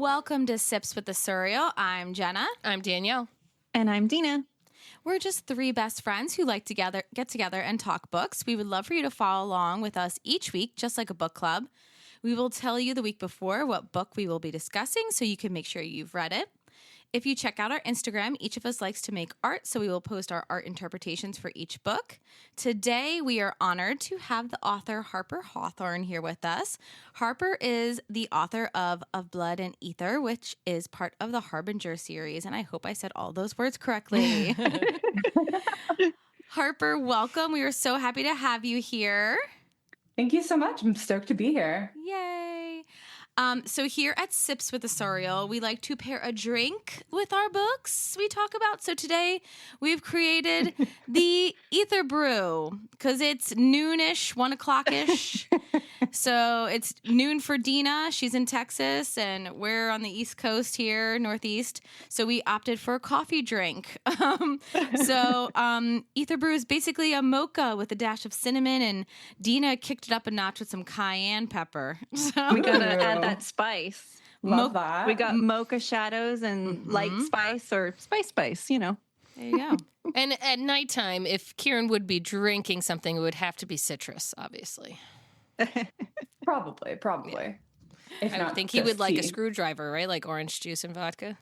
Welcome to Sips with the Suriel. I'm Jenna. I'm Danielle. And I'm Dina. We're just three best friends who like to get together and talk books. We would love for you to follow along with us each week, just like a book club. We will tell you the week before what book we will be discussing so you can make sure you've read it. If you check out our Instagram, each of us likes to make art, so we will post our art interpretations for each book. Today, we are honored to have the author Harper Hawthorne here with us. Harper is the author of Blood and Aether, which is part of the Harbinger series, and I hope I said all those words correctly. Harper, welcome. We are so happy to have you here. Thank you so much. I'm stoked to be here. Yay. So here at Sips with the Suriel, we like to pair a drink with our books we talk about. So today we've created the Aether Brew because it's noonish, 1 o'clock-ish. So it's noon for Dina. She's in Texas, and we're on the East Coast here, Northeast. So we opted for a coffee drink. Aether Brew is basically a mocha with a dash of cinnamon, and Dina kicked it up a notch with some cayenne pepper. We gotta add that spice. Love that. We got mocha shadows and light spice or spice, you know. There you go. And at nighttime, if Kieran would be drinking something, it would have to be citrus, obviously. Probably. Yeah. If I not would think he would like a tea. screwdriver, right? Like orange juice and vodka.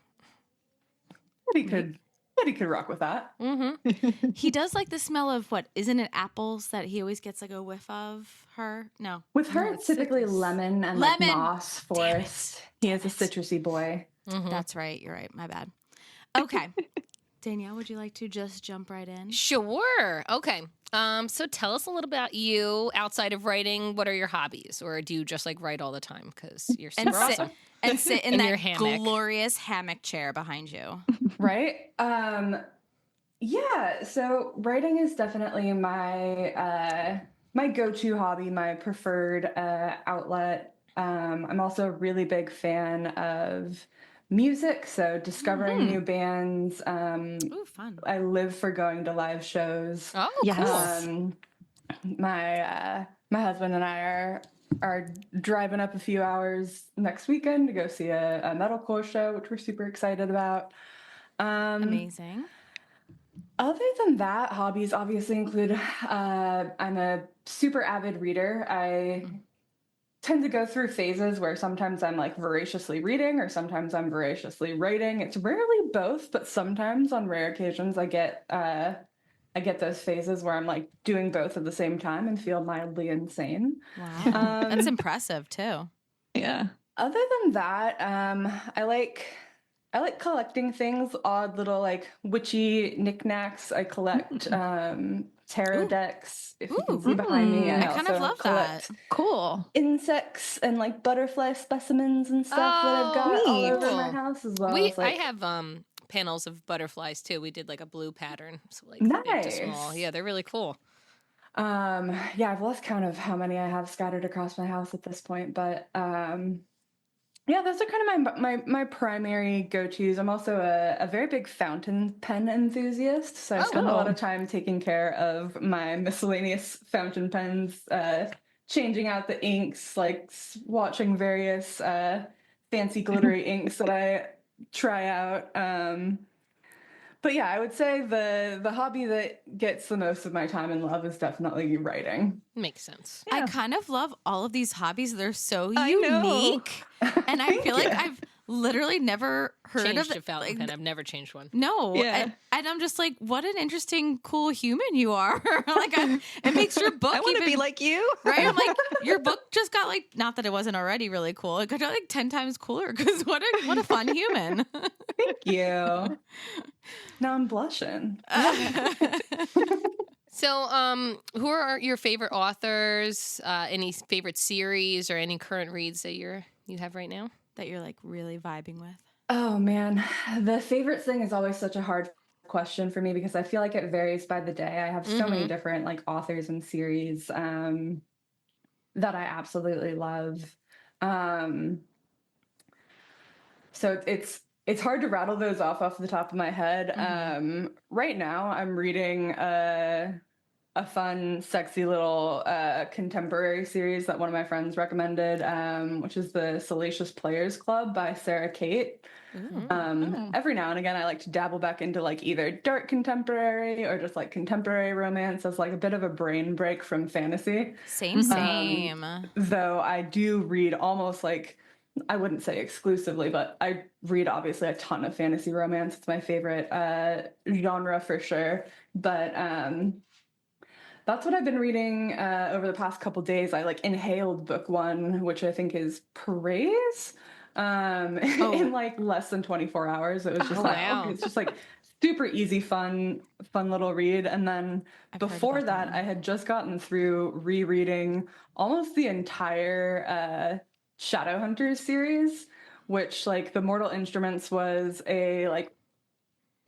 He could rock with that. Mm-hmm. He does like the smell of what? Isn't it apples that he always gets like a whiff of her? No. With her, No, it's typically citrus. lemon and Lemon. like moss forest. He is a citrusy boy. Mm-hmm. That's right. You're right. My bad. Okay. Danielle, would you like to just jump right in? Sure. Okay. So tell us a little about you outside of writing. What are your hobbies? Or do you just like write all the time? Because you're super awesome. And sit in In that your hammock. glorious hammock chair behind you. Right? Yeah, so writing is definitely my my go-to hobby, my preferred outlet. I'm also a really big fan of music, so discovering new bands. Ooh, fun. I live for going to live shows. Oh, Yes. cool. My husband and I are driving up a few hours next weekend to go see a metalcore show, which we're super excited about. Amazing. Other than that, hobbies obviously include I'm a super avid reader. I tend to go through phases where sometimes I'm like voraciously reading or sometimes I'm voraciously writing. It's rarely both, but sometimes on rare occasions I get those phases where I'm like doing both at the same time and feel mildly insane. Wow. That's impressive too. Yeah. Other than that, I like collecting things, odd little like witchy knickknacks. I collect tarot decks. If you can see behind me, I kind of also love collect that. Cool. insects and like butterfly specimens and stuff that I've got all neat. over my Cool. house as well. I It's like, have panels of butterflies too. We did like a blue pattern. So like big to small. Nice. Yeah, they're really cool. yeah, I've lost count of how many I have scattered across my house at this point, but yeah, those are kind of my primary go-tos. I'm also a very big fountain pen enthusiast, so I spend a lot of time taking care of my miscellaneous fountain pens, changing out the inks, like watching various fancy glittery inks that I try out. But yeah, I would say the hobby that gets the most of my time and love is definitely writing. Makes sense. I kind of love all of these hobbies. They're so I know. unique. And I feel like I've literally never heard Changed of a it. fountain Like, pen. I've never changed one. no. Yeah. And I'm just like, what an interesting, cool human you are. It makes your book I want to even be like you. right? I'm like, your book just got like, not that it wasn't already really cool. It got like 10 times cooler because what a fun human. Thank you. Now I'm blushing. So, who are your favorite authors? Any favorite series or any current reads that you have right now? That you're like really vibing with. Oh man, the favorite thing is always such a hard question for me because I feel like it varies by the day. I have so many different like authors and series that I absolutely love. So it's hard to rattle those off the top of my head. Right now I'm reading a fun, sexy little contemporary series that one of my friends recommended, which is the Salacious Players Club by Sarah Kate. Every now and again, I like to dabble back into like either dark contemporary or just like contemporary romance as like a bit of a brain break from fantasy. Same. Though I do read almost like, I wouldn't say exclusively, but I read obviously a ton of fantasy romance. It's my favorite genre for sure. But that's what I've been reading over the past couple days. I like inhaled book one, which I think is Praise, in like less than 24 hours. It was just it's just like super easy, fun little read. And then before that, I had just gotten through rereading almost the entire Shadowhunters series, which like the Mortal Instruments was a like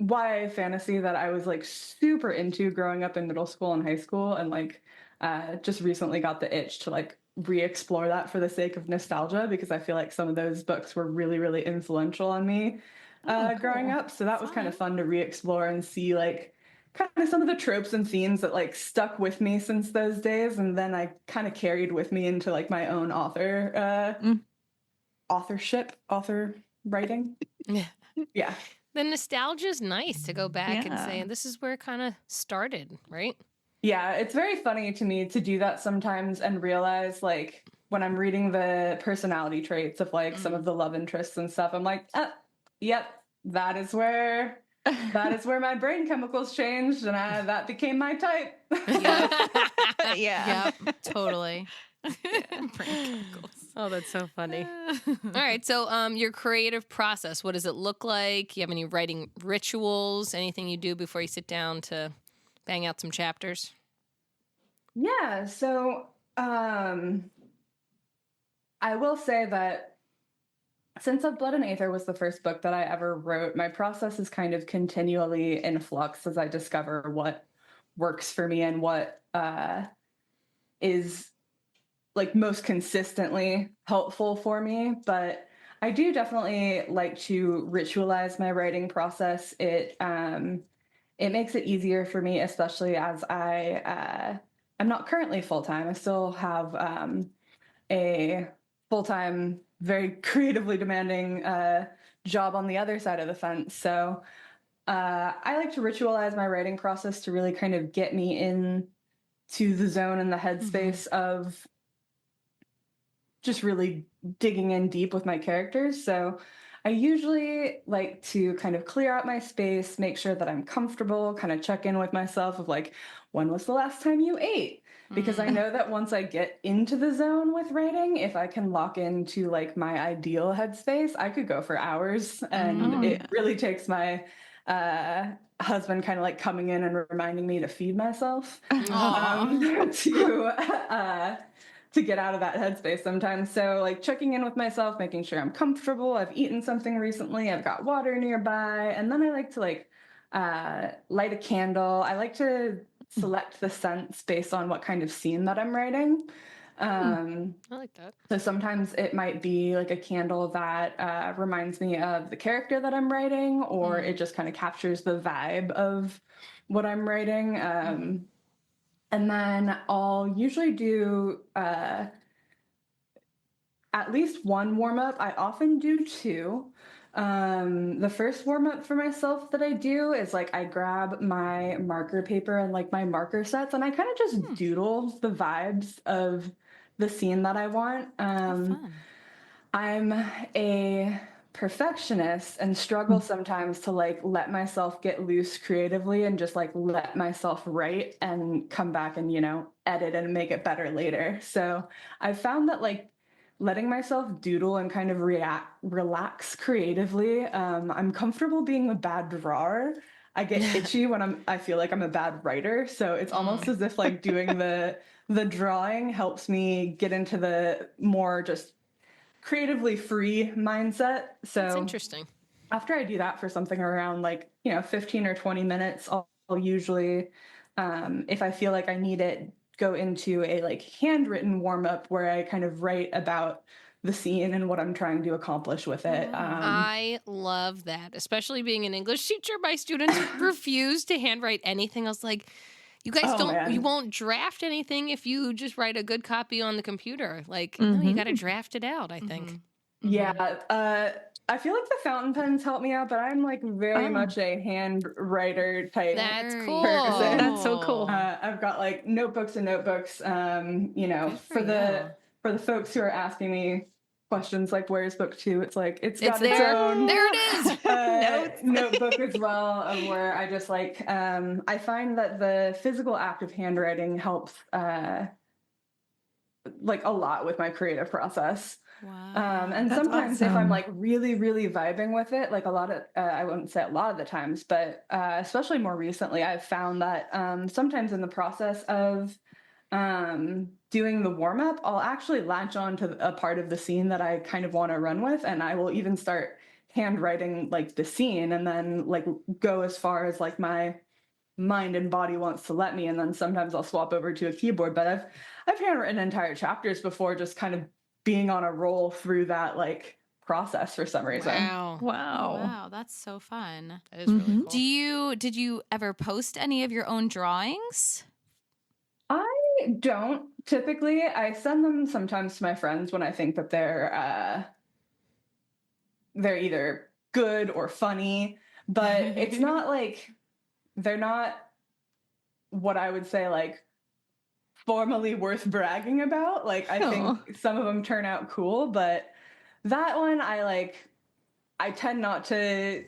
YA fantasy that I was like super into growing up in middle school and high school, and like just recently got the itch to like re-explore that for the sake of nostalgia, because I feel like some of those books were really, really influential on me growing up. So that was kind of fun to re-explore and see like kind of some of the tropes and themes that like stuck with me since those days, and then I kind of carried with me into like my own author writing. Yeah. The nostalgia is nice to go back and say, this is where it kind of started, right? Yeah, it's very funny to me to do that sometimes and realize, like, when I'm reading the personality traits of, like, some of the love interests and stuff, I'm like, yep, that is where my brain chemicals changed, and that became my type. Yep, totally. Oh, that's so funny. All right. So your creative process, what does it look like? You have any writing rituals, anything you do before you sit down to bang out some chapters? Yeah. So I will say that since Blood and Aether was the first book that I ever wrote, my process is kind of continually in flux as I discover what works for me and what is like most consistently helpful for me. But I do definitely like to ritualize my writing process. It makes it easier for me, especially as I'm not currently full-time. I still have a full-time, very creatively demanding job on the other side of the fence. So I like to ritualize my writing process to really kind of get me in to the zone and the headspace of just really digging in deep with my characters. So I usually like to kind of clear out my space, make sure that I'm comfortable, kind of check in with myself of like, when was the last time you ate? Because I know that once I get into the zone with writing, if I can lock into like my ideal headspace, I could go for hours. And it really takes my husband kind of like coming in and reminding me to feed myself to get out of that headspace sometimes. So like checking in with myself, making sure I'm comfortable. I've eaten something recently. I've got water nearby. And then I like to like light a candle. I like to select the scents based on what kind of scene that I'm writing. I like that. So sometimes it might be like a candle that reminds me of the character that I'm writing, or it just kind of captures the vibe of what I'm writing. And then I'll usually do at least one warm-up. I often do two. The first warm-up for myself that I do is like I grab my marker paper and like my marker sets, and I kind of just doodle the vibes of the scene that I want. I'm a perfectionist and struggle sometimes to like let myself get loose creatively and just like let myself write and come back and, you know, edit and make it better later. So I found that like letting myself doodle and kind of relax creatively. I'm comfortable being a bad drawer. I get itchy when I feel like I'm a bad writer. So it's almost as if like doing the drawing helps me get into the more just creatively free mindset. So that's interesting. After I do that for something around like, 15 or 20 minutes, I'll usually, if I feel like I need it, go into a like handwritten warm up where I kind of write about the scene and what I'm trying to accomplish with it. I love that, especially being an English teacher. My students refuse to handwrite anything. I was like, You guys Oh, man. you won't draft anything if you just write a good copy on the computer. Like, no, you got to draft it out, I think. Yeah. I feel like the fountain pens help me out, but I'm like very much a hand writer type. That's cool. person. That's so cool. I've got like notebooks and notebooks. You know, for the folks who are asking me questions like where's book 2, it's like it's got its there. own There it is. notebook as well, of where I just like I find that the physical act of handwriting helps like a lot with my creative process. Wow. And That's sometimes if awesome. I'm like really, really vibing with it, like a lot of, I wouldn't say a lot of the times, but especially more recently, I've found that sometimes in the process of doing the warm up, I'll actually latch on to a part of the scene that I kind of want to run with. And I will even start handwriting like the scene and then like go as far as like my mind and body wants to let me. And then sometimes I'll swap over to a keyboard, but I've handwritten entire chapters before, just kind of being on a roll through that like process for some reason. Wow. Wow, that's so fun. That is really cool. Did you ever post any of your own drawings? I don't typically. I send them sometimes to my friends when I think that they're either good or funny, but it's not like they're not what I would say like formally worth bragging about. Like I think some of them turn out cool, but that one I tend not to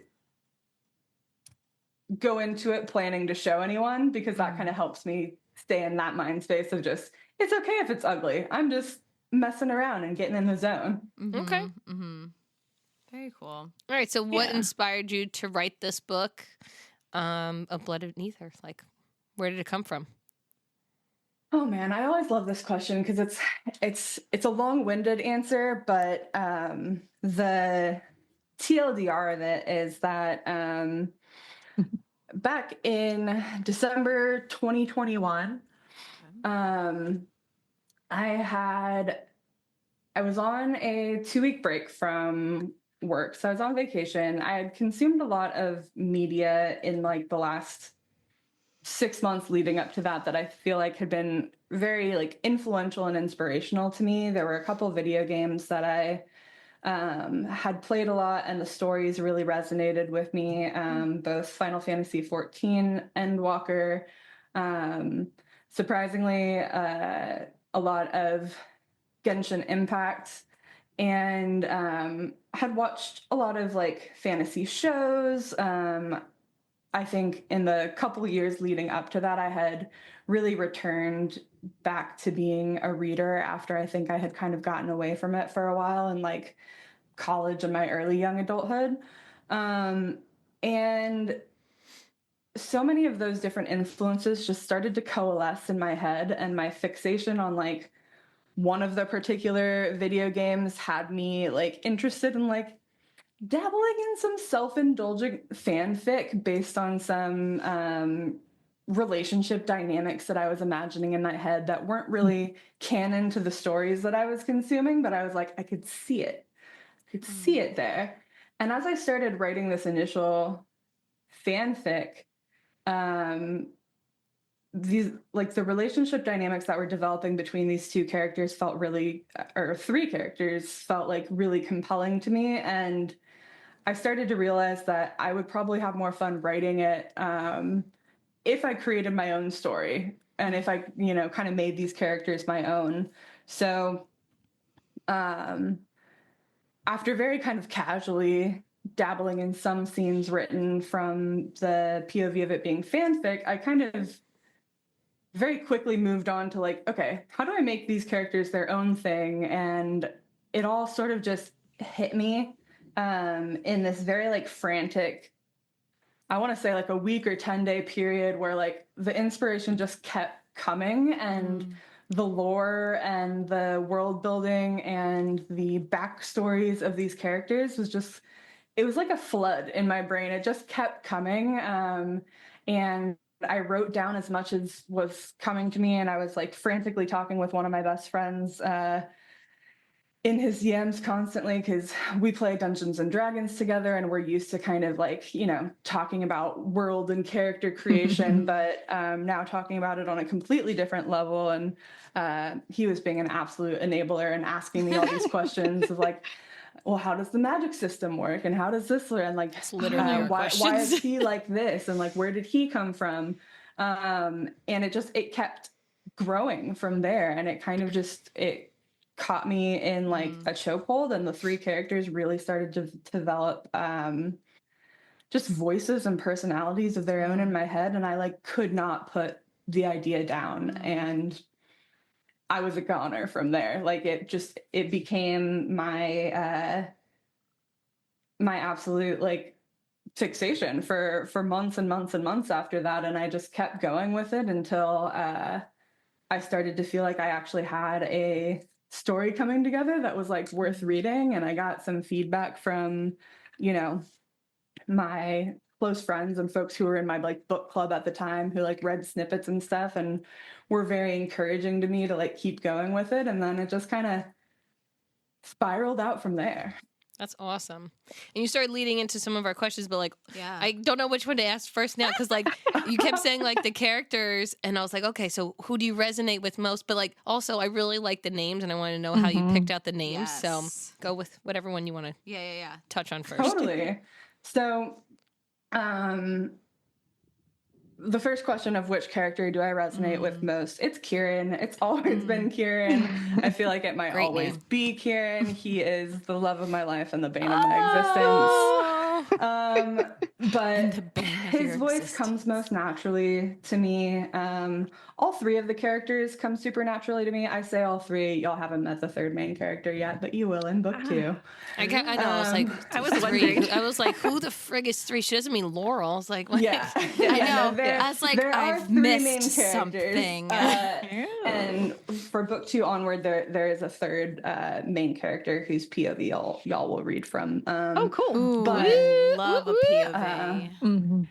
go into it planning to show anyone, because that kind of helps me stay in that mind space of just, it's okay if it's ugly. I'm just messing around and getting in the zone. Okay. Very cool. All right. So what inspired you to write this book of Blood and Aether? Like, where did it come from? Oh man, I always love this question because it's a long-winded answer, but the TLDR of it is that back in December 2021, I was on a 2-week break from work. So I was on vacation. I had consumed a lot of media in like the last 6 months leading up to that I feel like had been very like influential and inspirational to me. There were a couple video games that I had played a lot, and the stories really resonated with me. Both Final Fantasy XIV Endwalker, surprisingly, a lot of Genshin Impact, and had watched a lot of like fantasy shows. I think in the couple years leading up to that, I had really returned back to being a reader after I think I had kind of gotten away from it for a while in like college and my early young adulthood. And so many of those different influences just started to coalesce in my head, and my fixation on like one of the particular video games had me like interested in like dabbling in some self-indulgent fanfic based on some relationship dynamics that I was imagining in my head that weren't really canon to the stories that I was consuming, but I was like, I could see it. I could see it there. And as I started writing this initial fanfic, these like the relationship dynamics that were developing between these 2 characters felt really, or 3 characters felt like really compelling to me. And I started to realize that I would probably have more fun writing it if I created my own story and if I, you know, kind of made these characters my own. So after very kind of casually dabbling in some scenes written from the POV of it being fanfic, I kind of very quickly moved on to like, okay, how do I make these characters their own thing? And it all sort of just hit me in this very like frantic, I want to say like a week or 10-day period where like the inspiration just kept coming, and the lore and the world building and the backstories of these characters was just, it was like a flood in my brain. It just kept coming. And I wrote down as much as was coming to me, and I was like frantically talking with one of my best friends in his DMs constantly because we play Dungeons and Dragons together and we're used to kind of like, talking about world and character creation, but now talking about it on a completely different level. And he was being an absolute enabler and asking me all these questions of like, well, how does the magic system work? And how does this learn? Like, it's literally our why questions. is he like this? And like, where did he come from? And it kept growing from there. And it kind of it caught me in like a chokehold, and the three characters really started to develop just voices and personalities of their own in my head. And I like could not put the idea down. And I was a goner from there. Like it became my my absolute like fixation for months and months and months after that. And I just kept going with it until I started to feel like I actually had a story coming together that was like worth reading. And I got some feedback from, my close friends and folks who were in my like book club at the time who like read snippets and stuff and were very encouraging to me to like keep going with it. And then it just kind of spiraled out from there. That's awesome. And you started leading into some of our questions, but like, Yeah. I don't know which one to ask first now because like you kept saying like the characters, and I was like, okay, so who do you resonate with most? But like also, I really like the names, and I want to know how you picked out the names. Yes. So go with whatever one you want to Yeah. touch on first. Totally. So, the first question of which character do I resonate with most? It's Kieran. It's always been Kieran. I feel like it might Great always name. be Kieran. He is the love of my life and the bane of my existence. But his voice comes most naturally to me. All three of the characters come super naturally to me. I say all three. Y'all haven't met the third main character yet, but you will in book 2. I know. I was like, I was three. wondering. I was like, who the frig is 3? She doesn't mean Laurel. I was like, what? Yeah. I know. there- I was like, there are I've 3 main missed characters. something. And for book 2 onward, there is a third main character whose POV y'all will read from. Oh, cool. Ooh, But- I love a POV.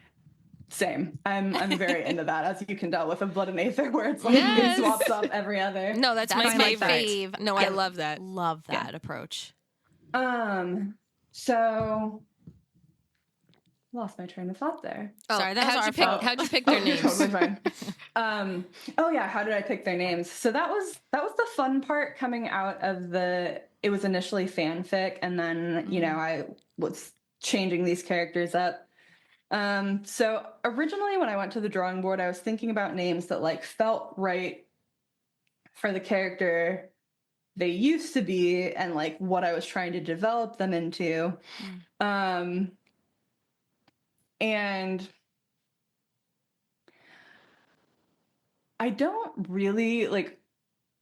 Same. I'm very into that, as you can tell with a Blood and Aether, where it's like Yes. it swaps up every other. No, that's my That's my favorite. fave. No, I love that. Love that approach. So lost my train of thought there. Sorry, that was our fault. How'd you pick their names? Totally fine. Oh yeah, how did I pick their names? So that was the fun part coming out of it was initially fanfic, and then I was changing these characters up. So originally when I went to the drawing board, I was thinking about names that like felt right for the character they used to be and like what I was trying to develop them into. And I don't really like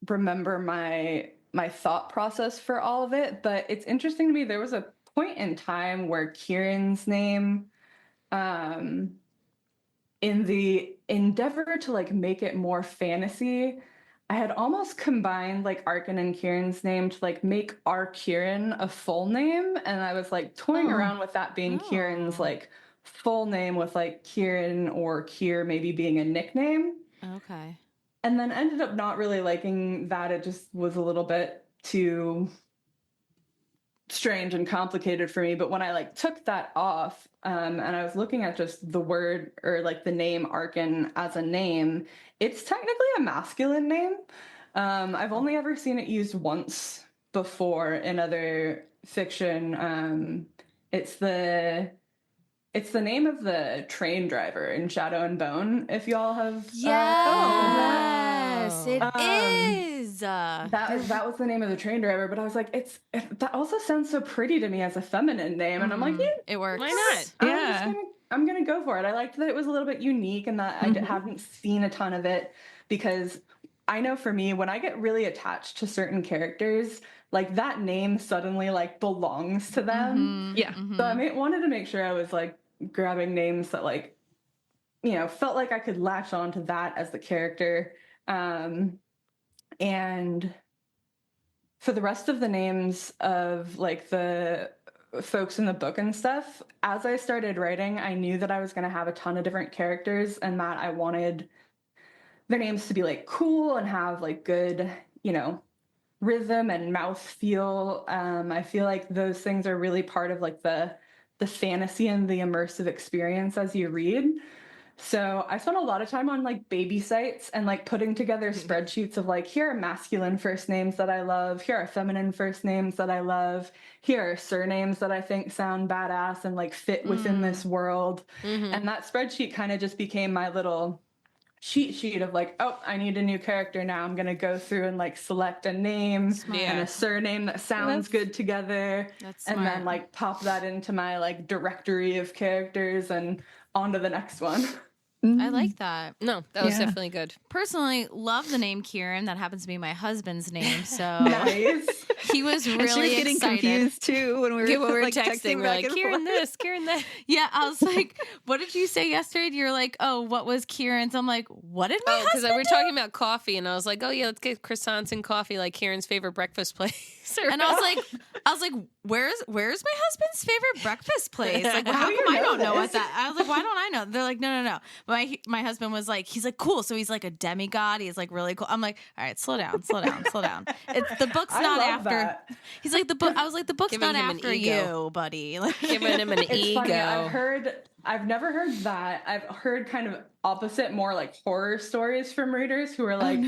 remember my thought process for all of it, but it's interesting to me. There was a point in time where Kieran's name, in the endeavor to like make it more fantasy, I had almost combined like Arkin and Kieran's name to like make our Kieran a full name, and I was like toying around with that being Kieran's like full name with like Kieran or Kier maybe being a nickname. Okay. And then ended up not really liking that. It just was a little bit too strange and complicated for me. But when I like took that off, and I was looking at just the word or like the name Arkin as a name, it's technically a masculine name. I've only ever seen it used once before in other fiction. It's the name of the train driver in Shadow and Bone, if y'all have Yes, it is. that was the name of the train driver, but I was like, that also sounds so pretty to me as a feminine name, and I'm like, yeah, It works. Why not? I'm gonna go for it. I liked that it was a little bit unique and that I haven't seen a ton of it, because I know for me, when I get really attached to certain characters, like that name suddenly like belongs to them. Yeah. So I wanted to make sure I was like grabbing names that like, felt like I could latch on to that as the character. And for the rest of the names of like the folks in the book and stuff, as I started writing, I knew that I was going to have a ton of different characters and that I wanted their names to be like cool and have like good, rhythm and mouth feel. I feel like those things are really part of like the fantasy and the immersive experience as you read. So I spent a lot of time on like baby sites and like putting together spreadsheets of like, here are masculine first names that I love, here are feminine first names that I love, here are surnames that I think sound badass and like fit within this world. And that spreadsheet kind of just became my little cheat sheet of like, oh, I need a new character now. I'm going to go through and like select a name and a surname that sounds good together. And then like pop that into my like directory of characters and on to the next one. I like that. No, that was definitely good. Personally, love the name Kieran. That happens to be my husband's name. So Nice. he was really And she was getting excited. confused too when we were, like, texting. We're like, Kieran this, Kieran that. Yeah, I was like, what did you say yesterday? You're like, oh, what was Kieran's? I'm like, what did my because husband we were talking about coffee, and I was like, oh yeah, let's get croissants and coffee, like Kieran's favorite breakfast place. And I was like, where's my husband's favorite breakfast place? Like, how do come you I know don't know what this? that? I was like, why don't I know? They're like, no. My husband was like, he's like, cool. So he's like a demigod. He's like really cool. I'm like, all right, slow down. It's the book's I not love after. that. He's like the book. I was like, the book's Giving not him an after ego. you, buddy. Like, Giving him an It's ego. funny. I've never heard that. I've heard kind of opposite, more like horror stories from readers who are like,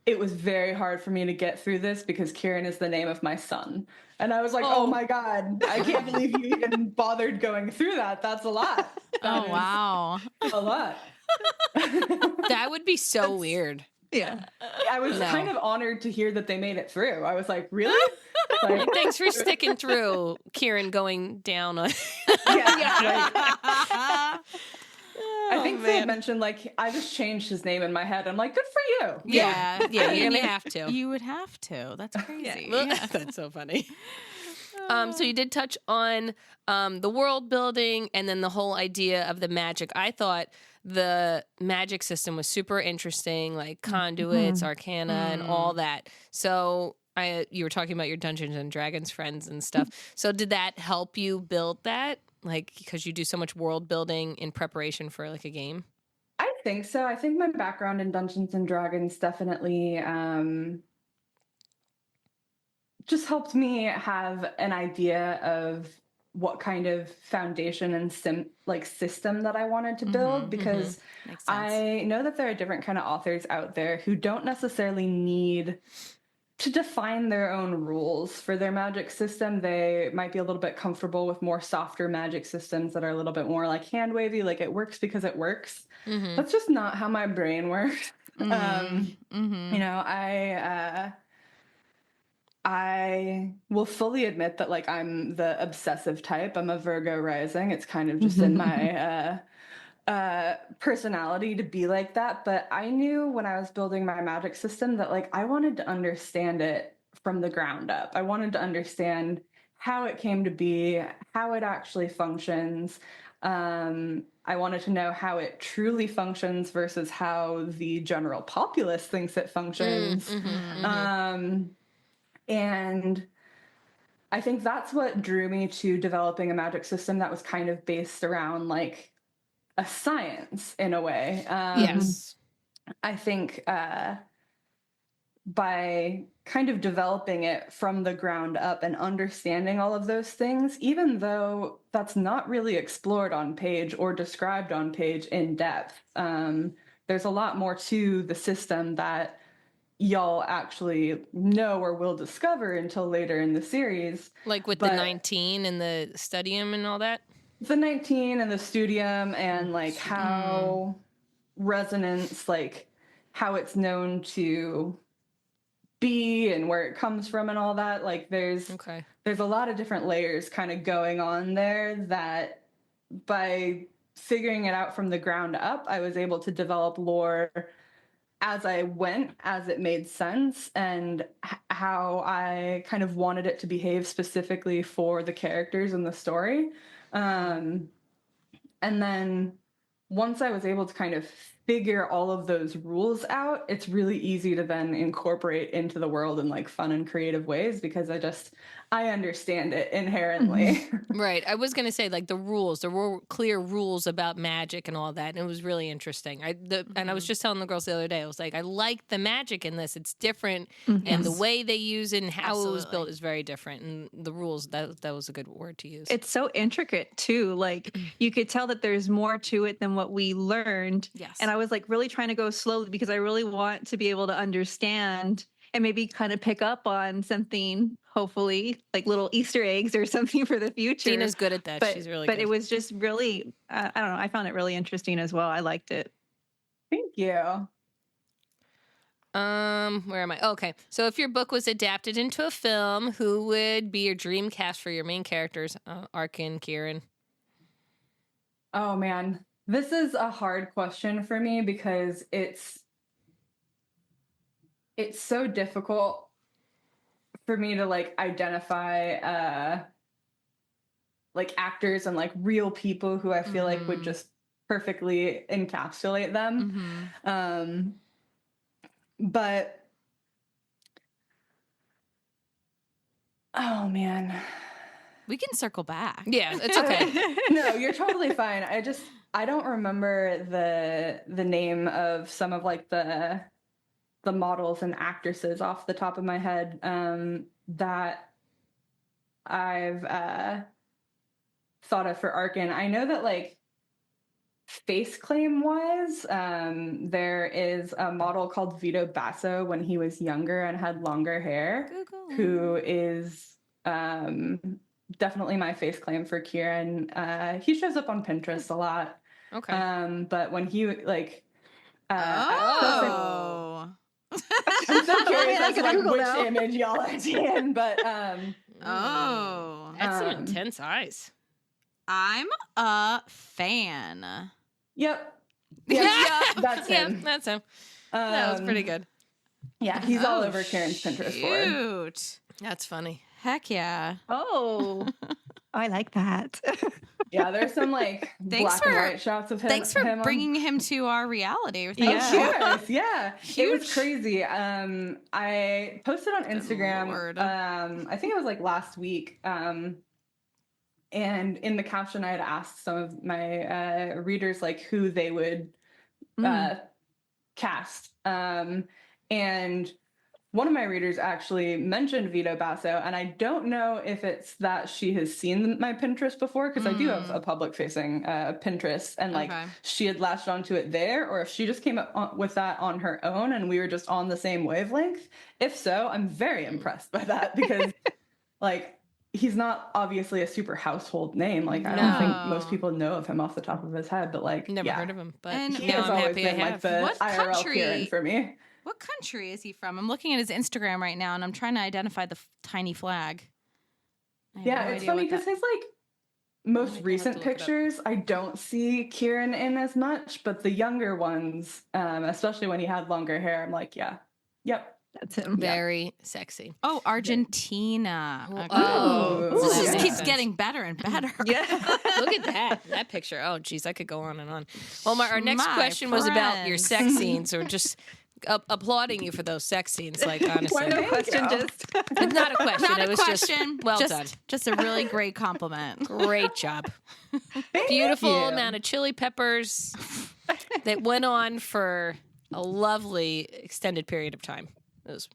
it was very hard for me to get through this because Kieran is the name of my son. And I was like, oh my God, I can't believe you even bothered going through that. That's a lot. oh wow. A lot. That would be so weird. Yeah. I was kind of honored to hear that they made it through. I was like, really? Like, Thanks for sticking through, Kieran, going down on. I think they had mentioned like I just changed his name in my head. I'm like, good for you. Yeah, you're gonna have to. You would have to. That's crazy. That's so funny. So you did touch on the world building and then the whole idea of the magic. I thought the magic system was super interesting, like conduits, arcana, and all that. So you were talking about your Dungeons and Dragons friends and stuff. So did that help you build that? Like, because you do so much world building in preparation for like a game? I think so. I think my background in Dungeons and Dragons definitely just helped me have an idea of what kind of foundation and system that I wanted to build, because Makes sense. I know that there are different kind of authors out there who don't necessarily need to define their own rules for their magic system. They might be a little bit comfortable with more softer magic systems that are a little bit more like hand wavy, like it works because it works. That's just not how my brain works. You know, I will fully admit that like I'm the obsessive type. I'm a Virgo rising. It's kind of just in my personality to be like that. But I knew when I was building my magic system that like I wanted to understand it from the ground up. I wanted to understand how it came to be, how it actually functions. I wanted to know how it truly functions versus how the general populace thinks it functions. And I think that's what drew me to developing a magic system that was kind of based around like a science in a way. Yes. I think by kind of developing it from the ground up and understanding all of those things, even though that's not really explored on page or described on page in depth, there's a lot more to the system that y'all actually know or will discover until later in the series. Like with the 19 and the studium and all that? The 19 and the studium and like how resonance, like how it's known to be and where it comes from and all that. Like there's a lot of different layers kind of going on there that by figuring it out from the ground up, I was able to develop lore as I went, as it made sense, and how I kind of wanted it to behave specifically for the characters in the story. And then once I was able to kind of figure all of those rules out, it's really easy to then incorporate into the world in like fun and creative ways because I understand it inherently. Right. I was going to say like the rules, there were clear rules about magic and all that. And it was really interesting. And I was just telling the girls the other day, I was like, I like the magic in this. It's different. And the way they use it and how it was built is very different. And the rules, that was a good word to use. It's so intricate too. Like you could tell that there's more to it than what we learned. Yes. And I was like really trying to go slowly because I really want to be able to understand and maybe kind of pick up on something, hopefully, like little Easter eggs or something for the future. Dina's good at that. She's really good. But it was just really, I don't know, I found it really interesting as well. I liked it. Thank you. Where am I? Okay. So if your book was adapted into a film, who would be your dream cast for your main characters? Arkin, Kieran. Oh man, this is a hard question for me because it's so difficult for me to like identify like actors and like real people who I feel like would just perfectly encapsulate them. But oh man, We can circle back. Yeah, it's okay. no, you're totally fine. I don't remember the name of some of like the models and actresses off the top of my head that I've thought of for Arkin. I know that like face claim wise, there is a model called Vito Basso when he was younger and had longer hair, who is definitely my face claim for Kieran. He shows up on Pinterest a lot. Okay. But when he like Oh. I'm so curious as to like Google which now. image y'all are seeing, but Oh. That's some intense eyes. I'm a fan. Yep. Yeah. That's Yeah, him. that's him. That was pretty good. Yeah, he's all over Karen's Pinterest board. Shoot. That's funny. Heck yeah. Oh, I like that. Yeah, there's some like Thanks black and for- white shots of him. Thanks for him on- bringing him to our reality. Of Thank course, yeah. It was crazy. I posted on Instagram. Lord. I think it was like last week. And in the caption, I had asked some of my readers like who they would cast. And one of my readers actually mentioned Vito Basso, and I don't know if it's that she has seen my Pinterest before, because I do have a public-facing Pinterest, and like she had latched onto it there, or if she just came up with that on her own, and we were just on the same wavelength. If so, I'm very impressed by that, because like he's not obviously a super household name. Like I don't think most people know of him off the top of his head, but like Never heard of him, but And he now has I'm always happy I been like have. the What IRL country- Kieran for me. What country is he from? I'm looking at his Instagram right now, and I'm trying to identify the tiny flag. I have Yeah, no it's idea funny what that- because his like most have recent to look it up. pictures, I don't see Kieran in as much, but the younger ones, especially when he had longer hair, I'm like, yeah, yep. That's him. Very sexy. Oh, Argentina. Okay. Oh, Ooh. This that just makes keeps sense. getting better and better. Yeah. Look at that picture. Oh, geez, I could go on and on. Well, our next My question was about your friends. sex scenes, or just applauding you for those sex scenes. Like honestly, Thank Question you. just. it's not a question. Not it a was question. just well done. Just a really great compliment. Great job. Thank Beautiful you. amount of chili peppers that went on for a lovely extended period of time. It was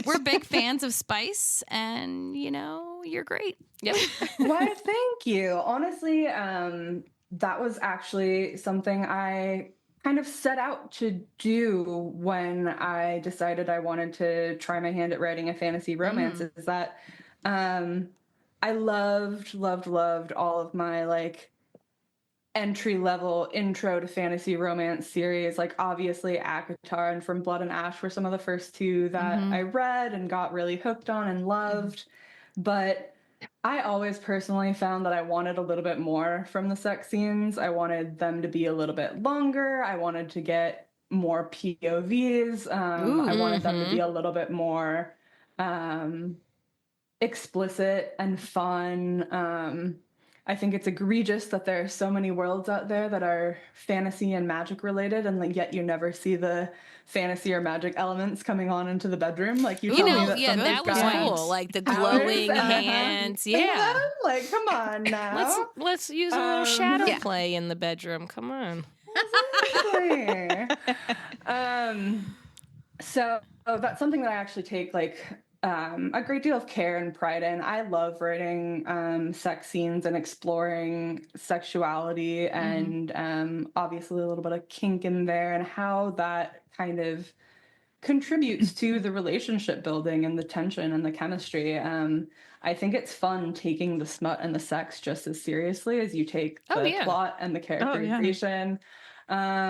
We're big fans of spice, and you know you're great. Yep. Why, thank you. Honestly, that was actually something I kind of set out to do when I decided I wanted to try my hand at writing a fantasy romance. Is that I loved all of my like entry level intro to fantasy romance series. Like obviously Akatar and From Blood and Ash were some of the first two that I read and got really hooked on and loved. But I always personally found that I wanted a little bit more from the sex scenes. I wanted them to be a little bit longer. I wanted to get more POVs. I wanted them to be a little bit more explicit and fun. I think it's egregious that there are so many worlds out there that are fantasy and magic related, and like yet you never see the fantasy or magic elements coming on into the bedroom. Like you tell me that yeah, that was cool. Like the glowing hands. Yeah. Like, come on now. Let's use a little shadow play in the bedroom. Come on. Exactly. So that's something that I actually take like a great deal of care and pride in. I love writing sex scenes and exploring sexuality and obviously a little bit of kink in there and how that kind of contributes to the relationship building and the tension and the chemistry. I think it's fun taking the smut and the sex just as seriously as you take the plot and the characterization. I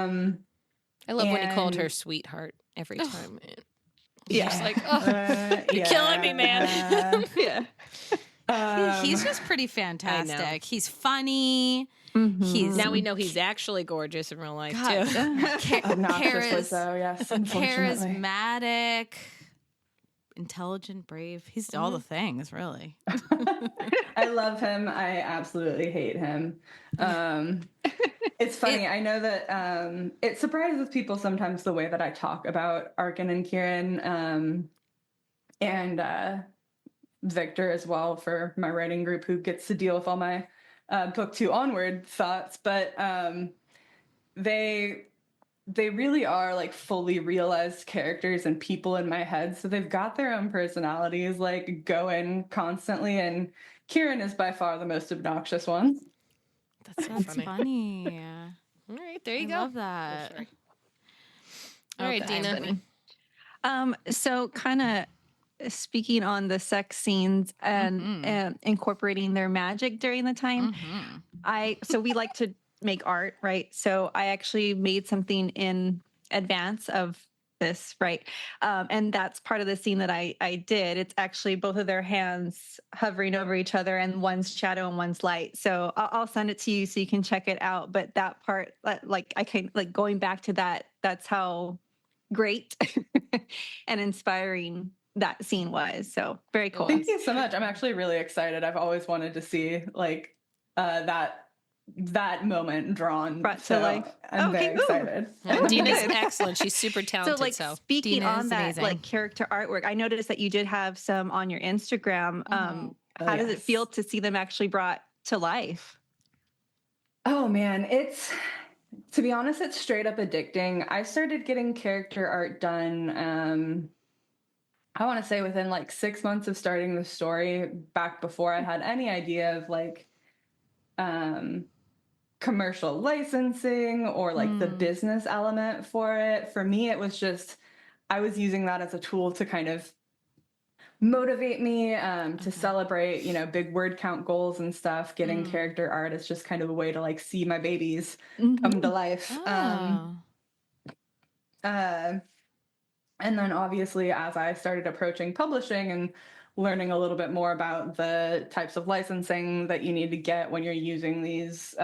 love when he called her sweetheart every time. Just like, you're killing me, man. He's just pretty fantastic. He's funny. Now we know he's actually gorgeous in real life too. Obnoxiously so, yes. Charismatic, intelligent, brave. He's all the things, really. I love him. I absolutely hate him. It's funny. I know that it surprises people sometimes the way that I talk about Arkin and Kieran and Victor as well for my writing group, who gets to deal with all my book 2 onward thoughts. But they really are like fully realized characters and people in my head. So they've got their own personalities like going constantly. And Kieran is by far the most obnoxious one. That's funny. All right, there you go. I love that. Sure. All right, Dina. So kind of speaking on the sex scenes and incorporating their magic during the time, so we like to make art, right? So I actually made something in advance of this, right? And that's part of the scene that I did. It's actually both of their hands hovering over each other and one's shadow and one's light. So I'll send it to you so you can check it out. But that part, like I can, like going back to that, that's how great and inspiring that scene was. So very cool. Thank you so much. I'm actually really excited. I've always wanted to see like that moment drawn brought to life. I'm very excited. Dina's excellent. She's super talented. So speaking Dina on that amazing. like character artwork, I noticed that you did have some on your Instagram. How does it feel to see them actually brought to life? Oh man, to be honest, it's straight up addicting. I started getting character art done I want to say within like 6 months of starting the story, back before I had any idea of like commercial licensing or like the business element for it. For me, it was just, I was using that as a tool to kind of motivate me to celebrate, big word count goals and stuff. Getting character art is just kind of a way to like see my babies come to life. And then obviously as I started approaching publishing and learning a little bit more about the types of licensing that you need to get when you're using these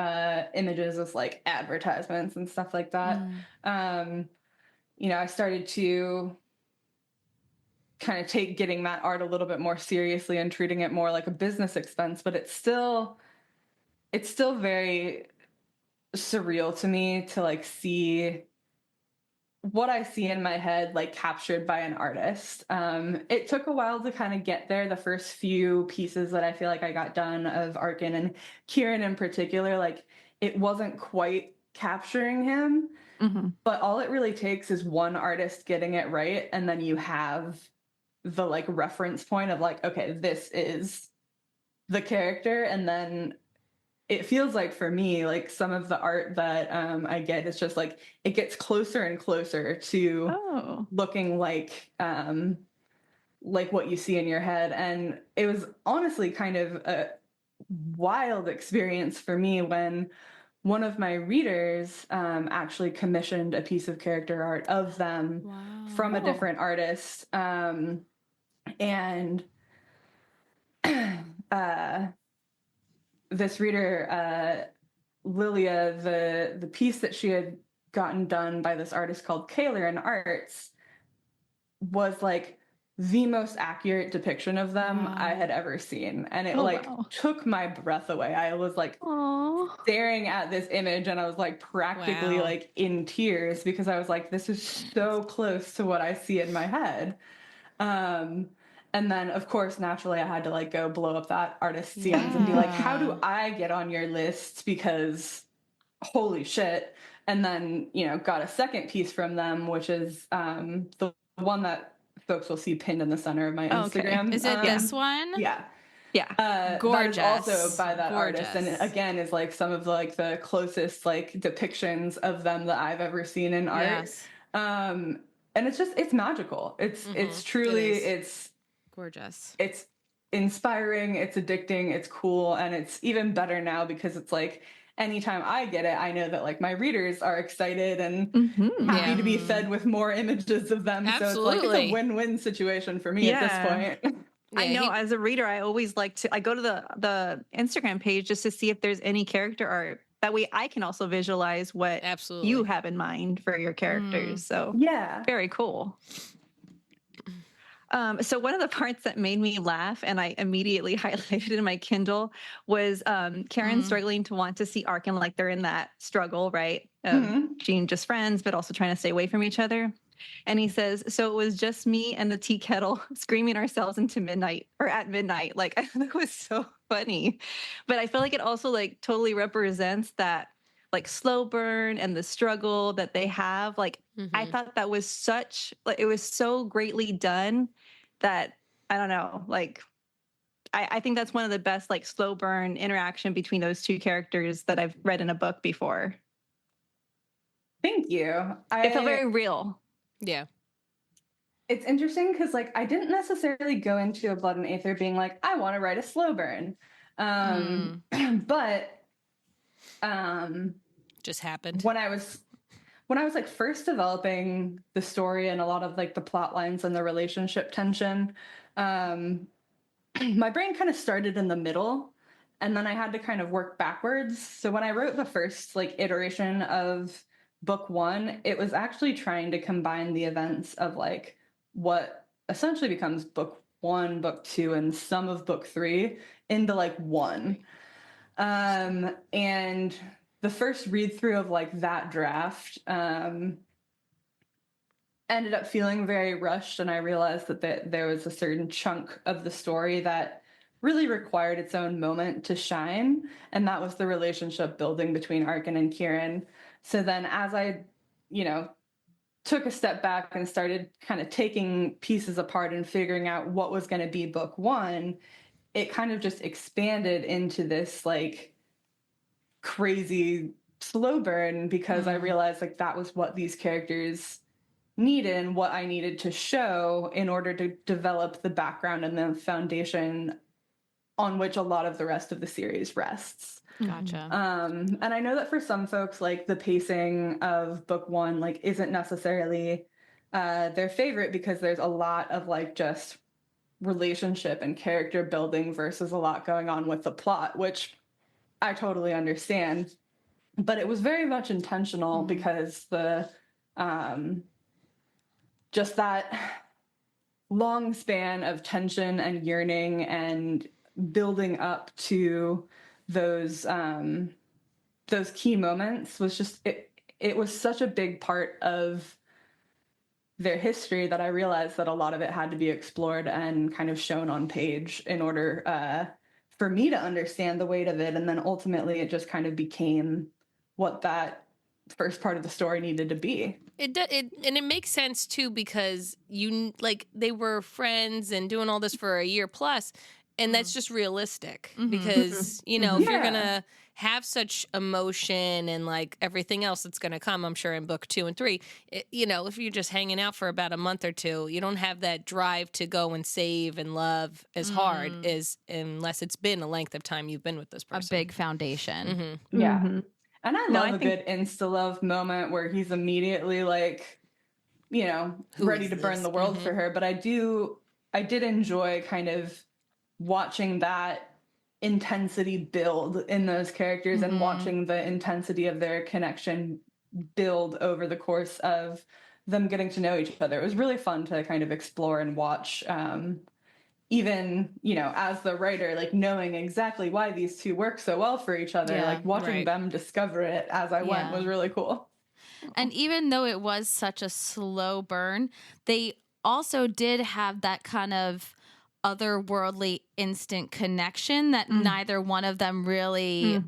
images as like advertisements and stuff like that. I started to kind of take getting that art a little bit more seriously and treating it more like a business expense, but it's still very surreal to me to like see what I see in my head, like captured by an artist. It took a while to kind of get there. The first few pieces that I feel like I got done of Arkin and Kieran in particular, like it wasn't quite capturing him, but all it really takes is one artist getting it right. And then you have the like reference point of like, okay, this is the character. And then it feels like for me, like some of the art that I get is just like it gets closer and closer to looking like what you see in your head. And it was honestly kind of a wild experience for me when one of my readers actually commissioned a piece of character art of them from a different artist. And this reader, Lilia, the piece that she had gotten done by this artist called Kaler in Arts was like the most accurate depiction of them Wow. I had ever seen. And it wow. took my breath away. I was Aw. staring at this image and I was practically Wow. in tears because I was this is so close to what I see in my head. And then of course, naturally I had to go blow up that artist's DMs and be how do I get on your list? Because holy shit. And then, got a second piece from them, which is the one that folks will see pinned in the center of my Instagram. Is it this one? Yeah. Yeah. Gorgeous. That is also by that Gorgeous. artist. And again, is some of the closest depictions of them that I've ever seen in art. Yes. And it's magical. It's truly, it's gorgeous. It's inspiring. It's addicting. It's cool. And it's even better now because it's anytime I get it, I know that my readers are excited and happy to be fed with more images of them. Absolutely. So it's a win-win situation for me at this point. I know as a reader, I always I go to the Instagram page just to see if there's any character art. That way I can also visualize what Absolutely. you have in mind for your characters. So yeah, very cool. So one of the parts that made me laugh and I immediately highlighted in my Kindle was Karen struggling to want to see Arkin they're in that struggle, right? Being just friends, but also trying to stay away from each other. And he says, so it was just me and the tea kettle screaming ourselves into midnight or at midnight. I thought it was so funny. But I feel it also totally represents that slow burn and the struggle that they have. I thought that was it was so greatly done that I don't know, I think that's one of the best slow burn interaction between those two characters that I've read in a book before. Thank you. It felt very real. Yeah. It's interesting because I didn't necessarily go into a Blood and Aether being I want to write a slow burn. But just happened. When I was first developing the story and a lot of the plot lines and the relationship tension, my brain kind of started in the middle and then I had to kind of work backwards. So when I wrote the first iteration of book one, it was actually trying to combine the events of what essentially becomes book one, book two, and some of book three into one. And the first read through of that draft ended up feeling very rushed, and I realized that there was a certain chunk of the story that really required its own moment to shine, and that was the relationship building between Arkin and Kieran. So then as I, took a step back and started kind of taking pieces apart and figuring out what was going to be book one, it kind of just expanded into this crazy slow burn because I realized that was what these characters needed and what I needed to show in order to develop the background and the foundation on which a lot of the rest of the series rests. Gotcha. And I know that for some folks, the pacing of book one, isn't necessarily their favorite because there's a lot of just relationship and character building versus a lot going on with the plot, which I totally understand. But it was very much intentional because the just that long span of tension and yearning and building up to those key moments was just it was such a big part of their history that I realized that a lot of it had to be explored and kind of shown on page in order for me to understand the weight of it. And then ultimately it just kind of became what that first part of the story needed to be. And it makes sense too because they were friends and doing all this for a year plus, and that's just realistic because if you're gonna have such emotion and everything else that's gonna come, I'm sure in book 2 and 3, if you're just hanging out for about a month or two, you don't have that drive to go and save and love as hard as unless it's been a length of time you've been with this person. A big foundation. Yeah. And I love a good insta-love moment where he's immediately ready to burn the world for her. But I did enjoy kind of watching that intensity build in those characters and watching the intensity of their connection build over the course of them getting to know each other. It was really fun to kind of explore and watch, even, you know, as the writer, like knowing exactly why these two work so well for each other, Yeah, like watching right. them discover it as I went Yeah. was really cool. And even though it was such a slow burn, they also did have that kind of otherworldly instant connection that neither one of them really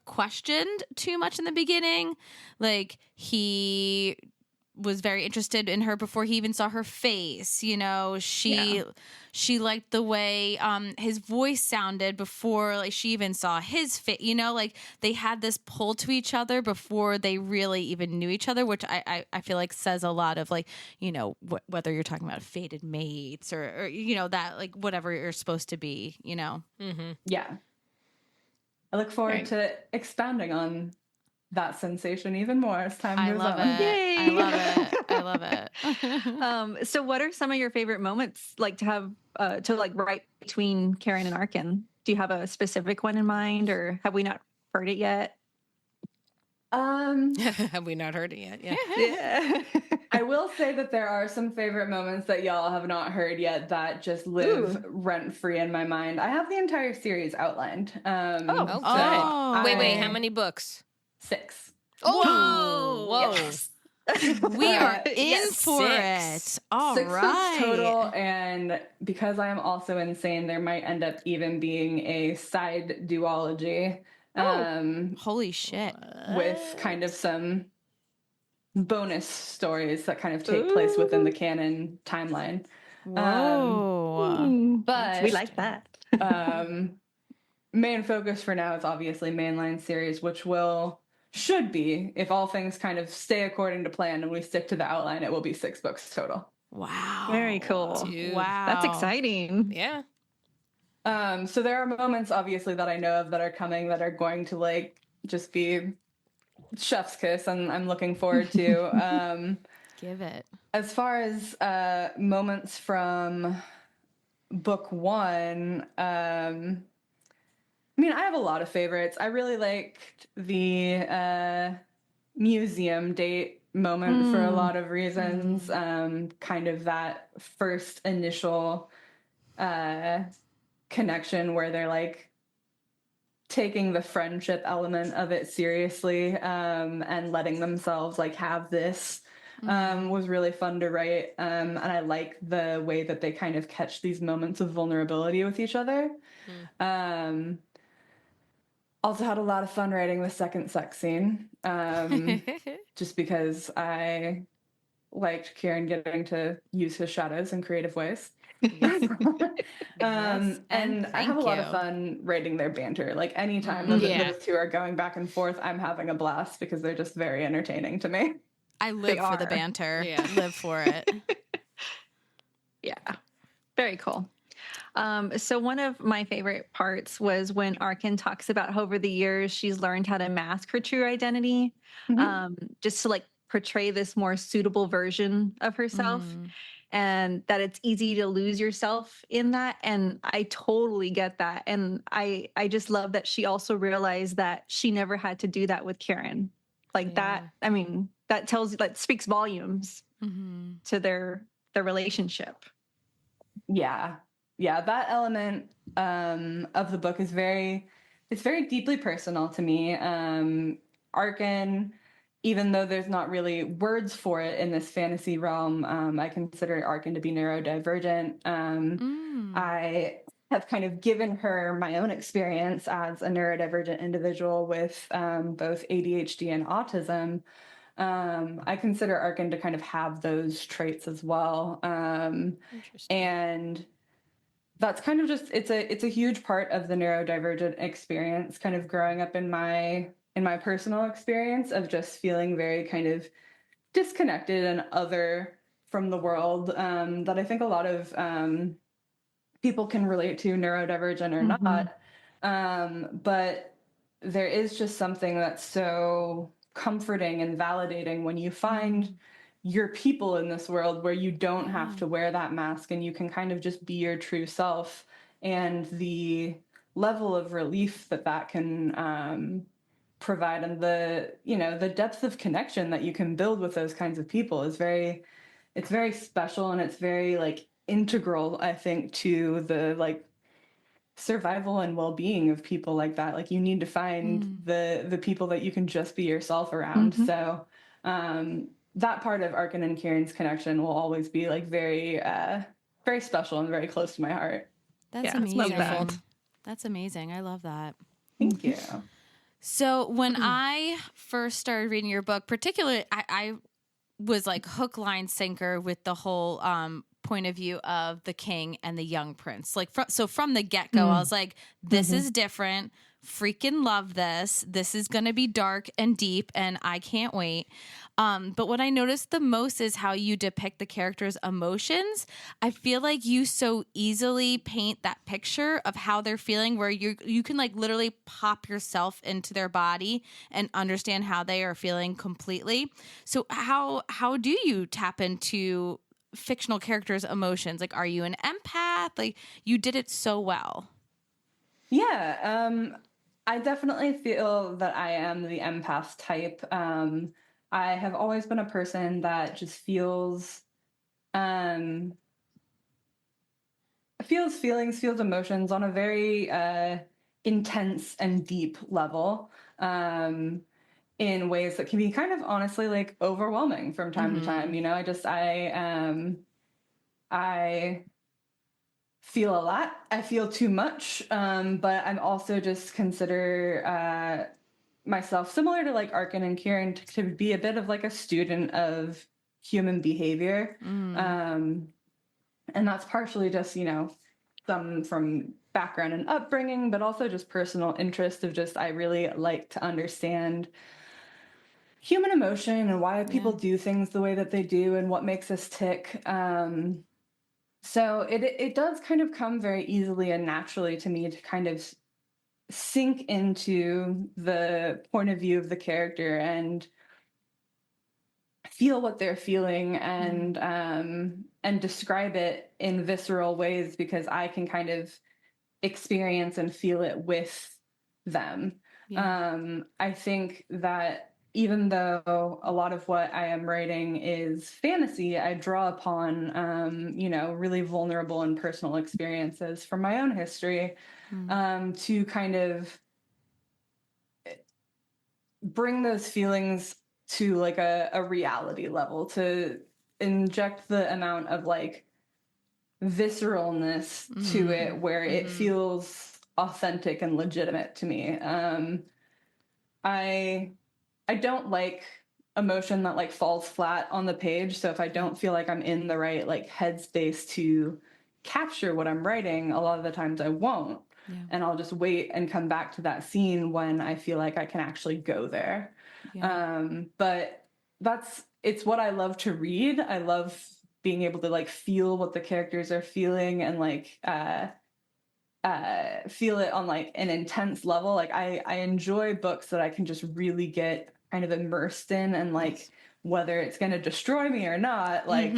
questioned too much in the beginning. Like, he was very interested in her before he even saw her face. You know, she liked the way his voice sounded before, like, she even saw his face. You know, like, they had this pull to each other before they really even knew each other, which I feel like says a lot of, like, you know, whether you're talking about fated mates or you know, that, like, whatever you're supposed to be, you know. Yeah. I look forward to expounding on that sensation even more as time I goes love on. it. Yay. I love it. I love it. So what are some of your favorite moments, like, to have to, like, write between Karen and Arkin? Do you have a specific one in mind, or have we not heard it yet? Have we not heard it yet? Yeah. Yeah. I will say that there are some favorite moments that y'all have not heard yet that just live rent free in my mind. I have the entire series outlined. Oh, so Oh. Wait, I- how many books? 6. Oh, whoa. Yes. We are in Yes. for 6. it. All 6 right. books total, and because I am also insane, there might end up even being a side duology Holy shit. with kind of some bonus stories that kind of take place within the canon timeline. Whoa. But We like that. main focus for now is obviously mainline series, which should be, if all things kind of stay according to plan and we stick to the outline, it will be 6 books total. Wow. Very cool. Dude. Wow. That's exciting. Yeah. So there are moments obviously that I know of that are coming that are going to, like, just be chef's kiss, and I'm looking forward to. Give it. As far as moments from book 1, I mean, I have a lot of favorites. I really liked the museum date moment for a lot of reasons. Kind of that first initial connection where they're, like, taking the friendship element of it seriously and letting themselves, like, have this was really fun to write. And I like the way that they kind of catch these moments of vulnerability with each other. Also had a lot of fun writing the second sex scene, just because I liked Kieran getting to use his shadows in creative ways. And I have a lot of fun writing their banter. Like, anytime those two are going back and forth, I'm having a blast because they're just very entertaining to me. I live for the banter. Yeah. Live for it. Yeah. Very cool. So one of my favorite parts was when Arkin talks about how over the years she's learned how to mask her true identity, just to, like, portray this more suitable version of herself, and that it's easy to lose yourself in that. And I totally get that. And I just love that she also realized that she never had to do that with Karen. Like that, I mean, that speaks volumes to their relationship. Yeah. That element of the book is very deeply personal to me. Arkin, even though there's not really words for it in this fantasy realm, I consider Arkin to be neurodivergent. I have kind of given her my own experience as a neurodivergent individual with both ADHD and autism. I consider Arkin to kind of have those traits as well. And that's kind of just, it's a huge part of the neurodivergent experience, kind of growing up in my personal experience of just feeling very kind of disconnected and other from the world, that I think a lot of people can relate to, neurodivergent or not. But there is just something that's so comforting and validating when you find your people in this world where you don't have to wear that mask and you can kind of just be your true self, and the level of relief that can provide, and the depth of connection that you can build with those kinds of people is it's very special, and it's very like integral, I think, to the like survival and well-being of people like that. Like you need to find the people that you can just be yourself around. So that part of Arkin and Kieran's connection will always be like very very special and very close to my heart. That's amazing. That's amazing. I love that. Thank you. So when I first started reading your book, particularly, I was like hook, line, sinker with the whole point of view of the king and the young prince. Like, so from the get-go, I was like, this is different. Freaking love this. This is going to be dark and deep, and I can't wait. But what I noticed the most is how you depict the characters' emotions. I feel like you so easily paint that picture of how they're feeling, where you can like literally pop yourself into their body and understand how they are feeling completely. So how do you tap into fictional characters' emotions? Like, are you an empath? Like, you did it so well. Yeah, I definitely feel that I am the empath type. I have always been a person that just feels feelings, feels emotions on a very intense and deep level, in ways that can be kind of honestly like overwhelming from time to time. You know, I feel a lot. I feel too much, but I'm also just consider myself, similar to like Arkin and Kieran, to be a bit of like a student of human behavior. And that's partially just, you know, some from background and upbringing, but also just personal interest of just, I really like to understand human emotion and why people do things the way that they do and what makes us tick. So it does kind of come very easily and naturally to me to kind of sink into the point of view of the character and feel what they're feeling and describe it in visceral ways, because I can kind of experience and feel it with them. I think that even though a lot of what I am writing is fantasy, I draw upon, you know, really vulnerable and personal experiences from my own history, to kind of bring those feelings to like a reality level, to inject the amount of like visceralness to it where it feels authentic and legitimate to me. I don't like emotion that like falls flat on the page. So if I don't feel like I'm in the right like headspace to capture what I'm writing, a lot of the times I won't. And I'll just wait and come back to that scene when I feel like I can actually go there. But it's what I love to read. I love being able to like feel what the characters are feeling and like feel it on like an intense level. Like I enjoy books that I can just really get kind of immersed in, and like whether it's going to destroy me or not, like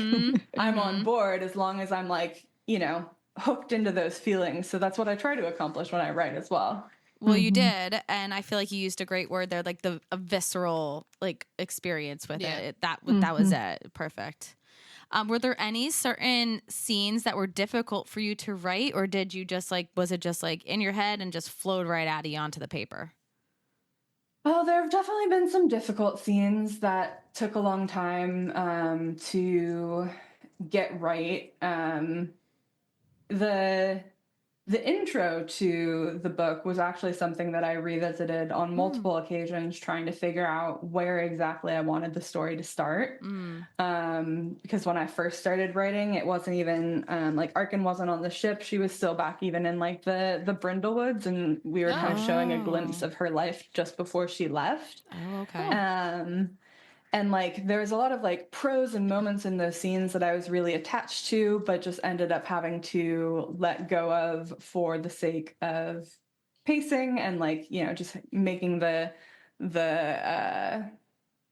I'm on board as long as I'm like, you know, hooked into those feelings. So that's what I try to accomplish when I write as well. Well, you did, and I feel like you used a great word there, like a visceral like experience with it. That was it. Perfect. Were there any certain scenes that were difficult for you to write, or did you just like, was it just like in your head and just flowed right out of you onto the paper? Oh, there have definitely been some difficult scenes that took a long time to get right. The intro to the book was actually something that I revisited on multiple occasions, trying to figure out where exactly I wanted the story to start. Because when I first started writing, it wasn't even like Arkin wasn't on the ship. She was still back even in like the Brindlewoods, and we were kind of showing a glimpse of her life just before she left. Oh, okay. And like there was a lot of like prose and moments in those scenes that I was really attached to, but just ended up having to let go of for the sake of pacing and like, you know, just making the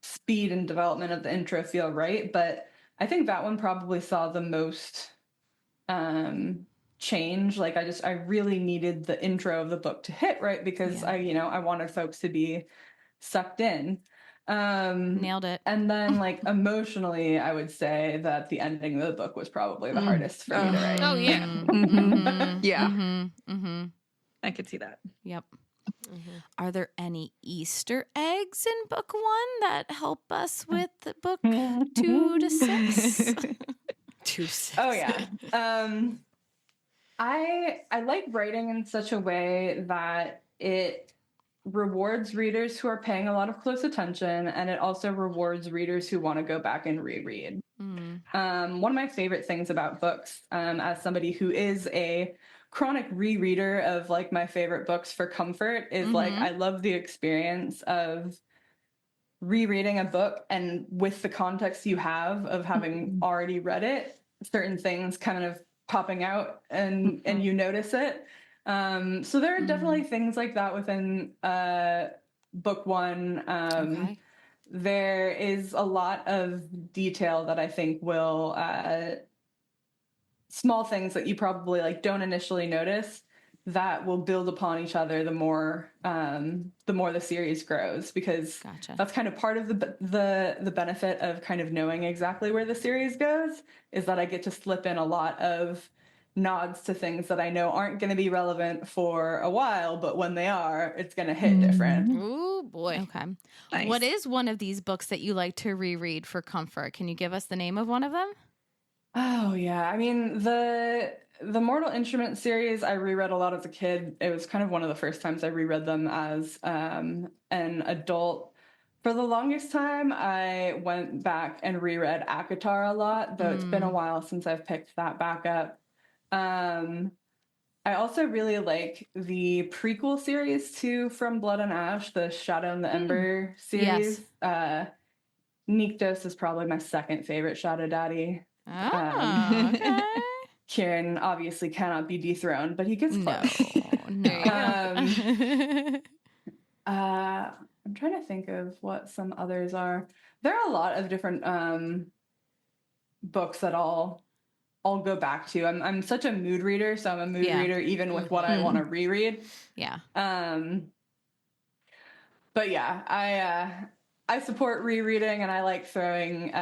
speed and development of the intro feel right. But I think that one probably saw the most change. Like I really needed the intro of the book to hit right, because I wanted folks to be sucked in. Nailed it. And then like emotionally, I would say that the ending of the book was probably the hardest for me to write. Oh, yeah. Yeah. I could see that. Yep. Are there any Easter eggs in book 1 that help us with book 2 to 6? 2 6. Oh yeah. I like writing in such a way that it rewards readers who are paying a lot of close attention, and it also rewards readers who want to go back and reread. One of my favorite things about books, as somebody who is a chronic rereader of like my favorite books for comfort, is like I love the experience of rereading a book, and with the context you have of having already read it, certain things kind of popping out and you notice it. So there are definitely things like that within book 1. There is a lot of detail that I think will small things that you probably like don't initially notice that will build upon each other the more the series grows, because that's kind of part of the benefit of kind of knowing exactly where the series goes, is that I get to slip in a lot of nods to things that I know aren't going to be relevant for a while, but when they are, it's going to hit different. Ooh, boy. Okay. Nice. What is one of these books that you like to reread for comfort? Can you give us the name of one of them? Oh yeah, I mean the Mortal Instrument series I reread a lot as a kid. It was kind of one of the first times I reread them as an adult. For the longest time, I went back and reread ACOTAR a lot, though it's been a while since I've picked that back up. I also really like the prequel series too from Blood and Ash, the Shadow and the Ember series. Yes. Nyktos is probably my second favorite Shadow Daddy. Oh, okay. Kieran obviously cannot be dethroned, but he gets close. I'm trying to think of what some others are. There are a lot of different books that I'll go back to. I'm such a mood reader, so I'm a mood reader even with what I want to reread. Yeah. But yeah, I support rereading, and I like throwing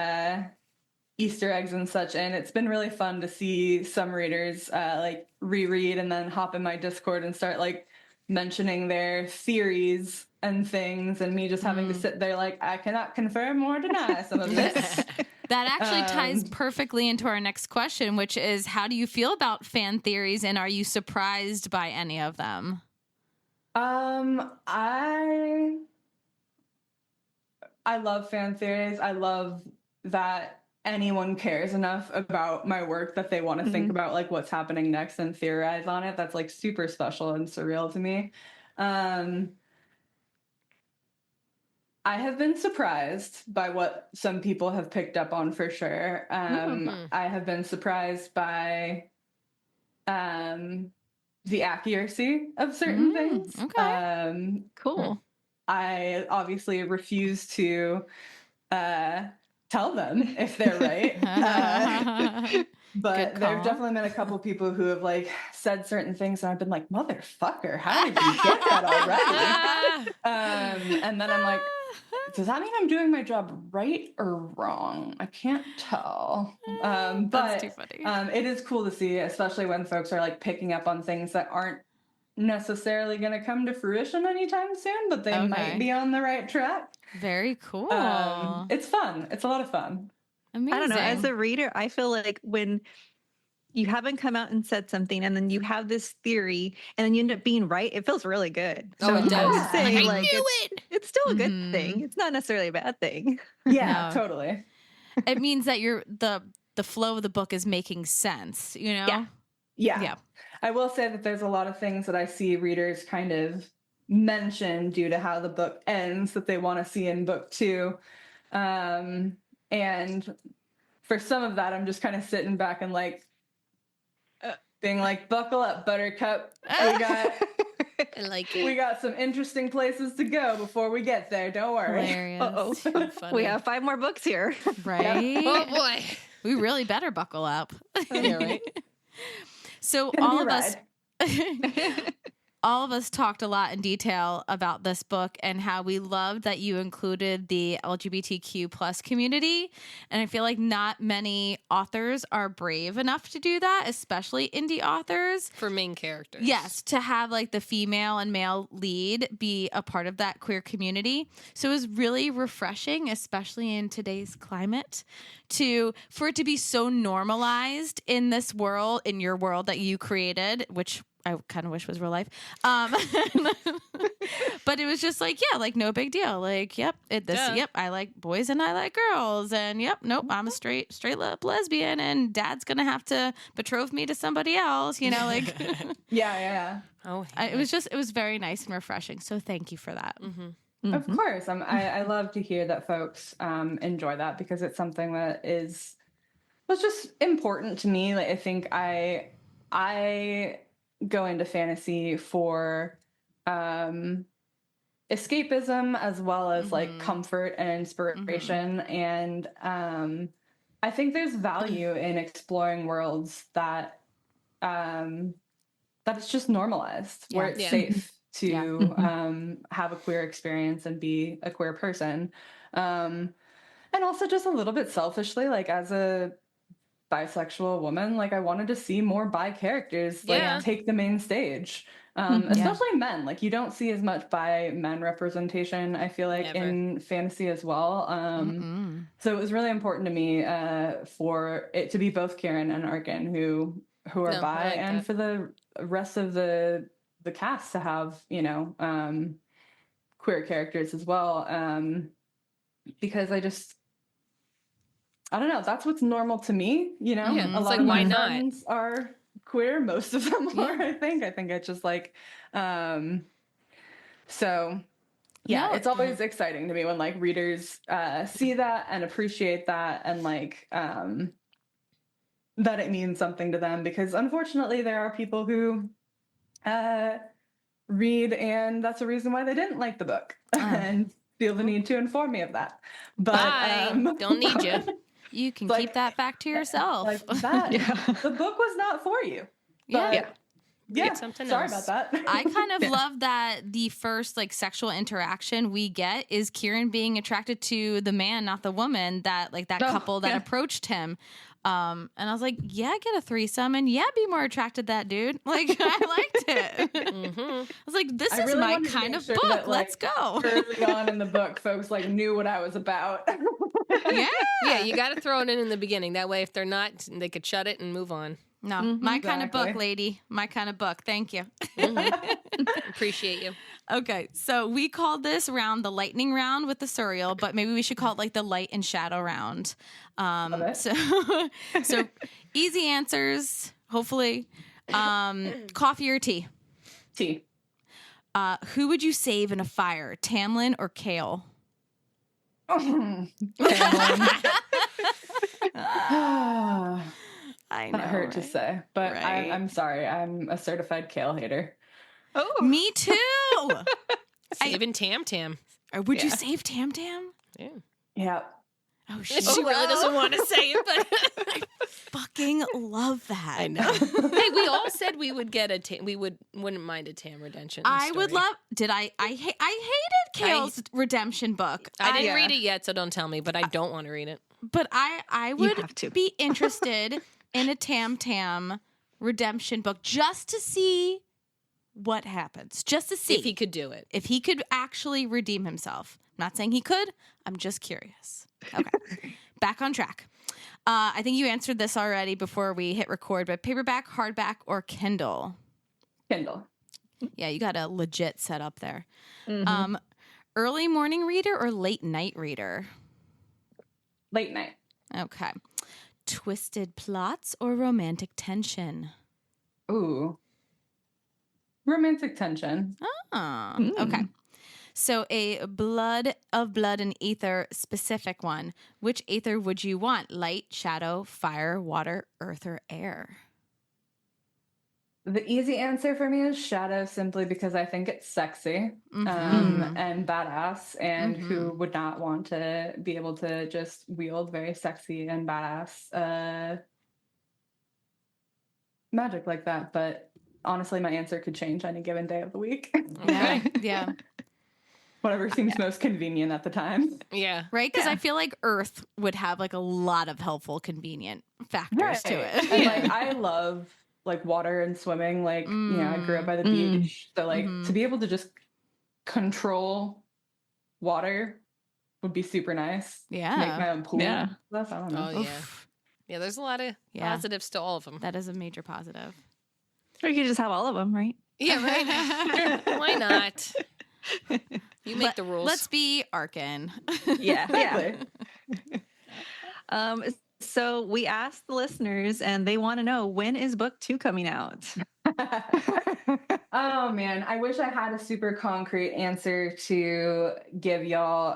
Easter eggs and such in. It's been really fun to see some readers like reread and then hop in my Discord and start like mentioning their theories and things, and me just having to sit there like, I cannot confirm or deny some of this. That actually ties perfectly into our next question, which is, how do you feel about fan theories, and are you surprised by any of them? I love fan theories. I love that anyone cares enough about my work that they want to think about like what's happening next and theorize on it. That's like super special and surreal to me. I have been surprised by what some people have picked up on for sure. I have been surprised by the accuracy of certain things. Okay. Cool. I obviously refuse to tell them if they're right. But there have definitely been a couple people who have like said certain things, and I've been like, motherfucker, how did you get that already? And then I'm like, does that mean I'm doing my job right or wrong? I can't tell. But That's too funny. It is cool to see, especially when folks are like picking up on things that aren't necessarily going to come to fruition anytime soon, but they might be on the right track. Very cool. It's fun. It's a lot of fun. Amazing. I don't know. As a reader, I feel like when you haven't come out and said something, and then you have this theory, and then you end up being right, it feels really good. Oh, it does. I would say, I knew it's still a good thing. It's not necessarily a bad thing. Yeah, No. totally. It means that the flow of the book is making sense, you know? Yeah. I will say that there's a lot of things that I see readers kind of mention due to how the book ends that they want to see in book 2. And for some of that, I'm just kind of sitting back and like being like, buckle up, Buttercup. I like it. We got some interesting places to go before we get there. Don't worry. Hilarious. Uh-oh. Too funny. We have 5 more books here. Right? Oh boy. We really better buckle up. Yeah, right. So Gonna all be of a us all of us talked a lot in detail about this book and how we loved that you included the LGBTQ plus community. And I feel like not many authors are brave enough to do that, especially indie authors. For main characters. Yes, to have like the female and male lead be a part of that queer community. So it was really refreshing, especially in today's climate, for it to be so normalized in this world, in your world that you created, which I kind of wish was real life. But it was just like, yeah, like no big deal. Like, yep, I like boys and I like girls. And yep, nope, I'm a straight up lesbian and dad's going to have to betroth me to somebody else, you know, like. Yeah. Oh, It was very nice and refreshing. So thank you for that. Mm-hmm. Of course. I love to hear that folks enjoy that because it's something that was just important to me. Like, I think I go into fantasy for escapism as well as like comfort and inspiration. And I think there's value in exploring worlds that it's just normalized, where it's safe to have a queer experience and be a queer person. And also just a little bit selfishly, like as a bisexual woman, like I wanted to see more bi characters like take the main stage, especially men. Like you don't see as much bi men representation, I feel like, in fantasy as well. So it was really important to me for it to be both Kieran and Arkin who are bi, like and for the rest of the cast to have, you know, queer characters as well, because I don't know. That's what's normal to me, you know. A lot of my friends are queer. Most of them are. I think it's just like, so yeah. It's always exciting to me when like readers see that and appreciate that and like that it means something to them, because unfortunately there are people who read and that's the reason why they didn't like the book and feel the need to inform me of that. But don't need you. You can keep that back to yourself. Like that, the book was not for you. But sorry about that. I kind of love that the first like sexual interaction we get is Kieran being attracted to the man, not the woman, that like that couple that approached him. And I was like, yeah, get a threesome and be more attracted to that dude. Like, I liked it. I was like, this is really my kind of book. That, like, let's go. Early on in the book, folks like knew what I was about. Yeah, you got to throw it in the beginning. That way, if they're not, they could shut it and move on. No, my kind of book, lady. My kind of book. Thank you. Appreciate you. Okay, so we called this round the lightning round with the Suriel, but maybe we should call it like the light and shadow round. So easy answers, hopefully. Coffee or tea? Tea. Who would you save in a fire, Tamlin or Kale? I know. That hurt to say, but I'm sorry. I'm a certified Kale hater. Oh, me too. Saving Tam Tam. Or would you save Tam Tam? Yeah. Oh, shit. She really doesn't want to say it, but I fucking love that. I know. Hey, we all said we would get wouldn't mind a Tam redemption. I would love. Did I hated Kale's redemption book. I didn't read it yet, so don't tell me. But I don't want to read it. But I would be interested in a Tam Tam redemption book just to see what happens. Just to see if he could do it. If he could actually redeem himself. I'm not saying he could. I'm just curious. Okay. Back on track. I think you answered this already before we hit record, but paperback, hardback, or Kindle? Kindle. Yeah, you got a legit setup there. Early morning reader or late night reader? Late night. Okay. Twisted plots or romantic tension? Ooh. Romantic tension. Oh, okay. So a Blood and Aether specific one. Which Aether would you want? Light, shadow, fire, water, earth, or air? The easy answer for me is shadow, simply because I think it's sexy and badass, and who would not want to be able to just wield very sexy and badass magic like that. But honestly, my answer could change any given day of the week. Yeah. Yeah. Whatever seems most convenient at the time. Yeah. Right? Because I feel like Earth would have like a lot of helpful, convenient factors to it. And like I love like water and swimming. Like, I grew up by the beach. So like to be able to just control water would be super nice. Yeah. Make my own pool. Yeah. Stuff. I don't know. Oh, yeah. Yeah, there's a lot of positives to all of them. That is a major positive. Or you could just have all of them, right? Yeah, right. Why not? You make the rules. Let's be arcane. Yeah. Exactly. So we asked the listeners and they want to know, when is book 2 coming out? Oh man, I wish I had a super concrete answer to give y'all.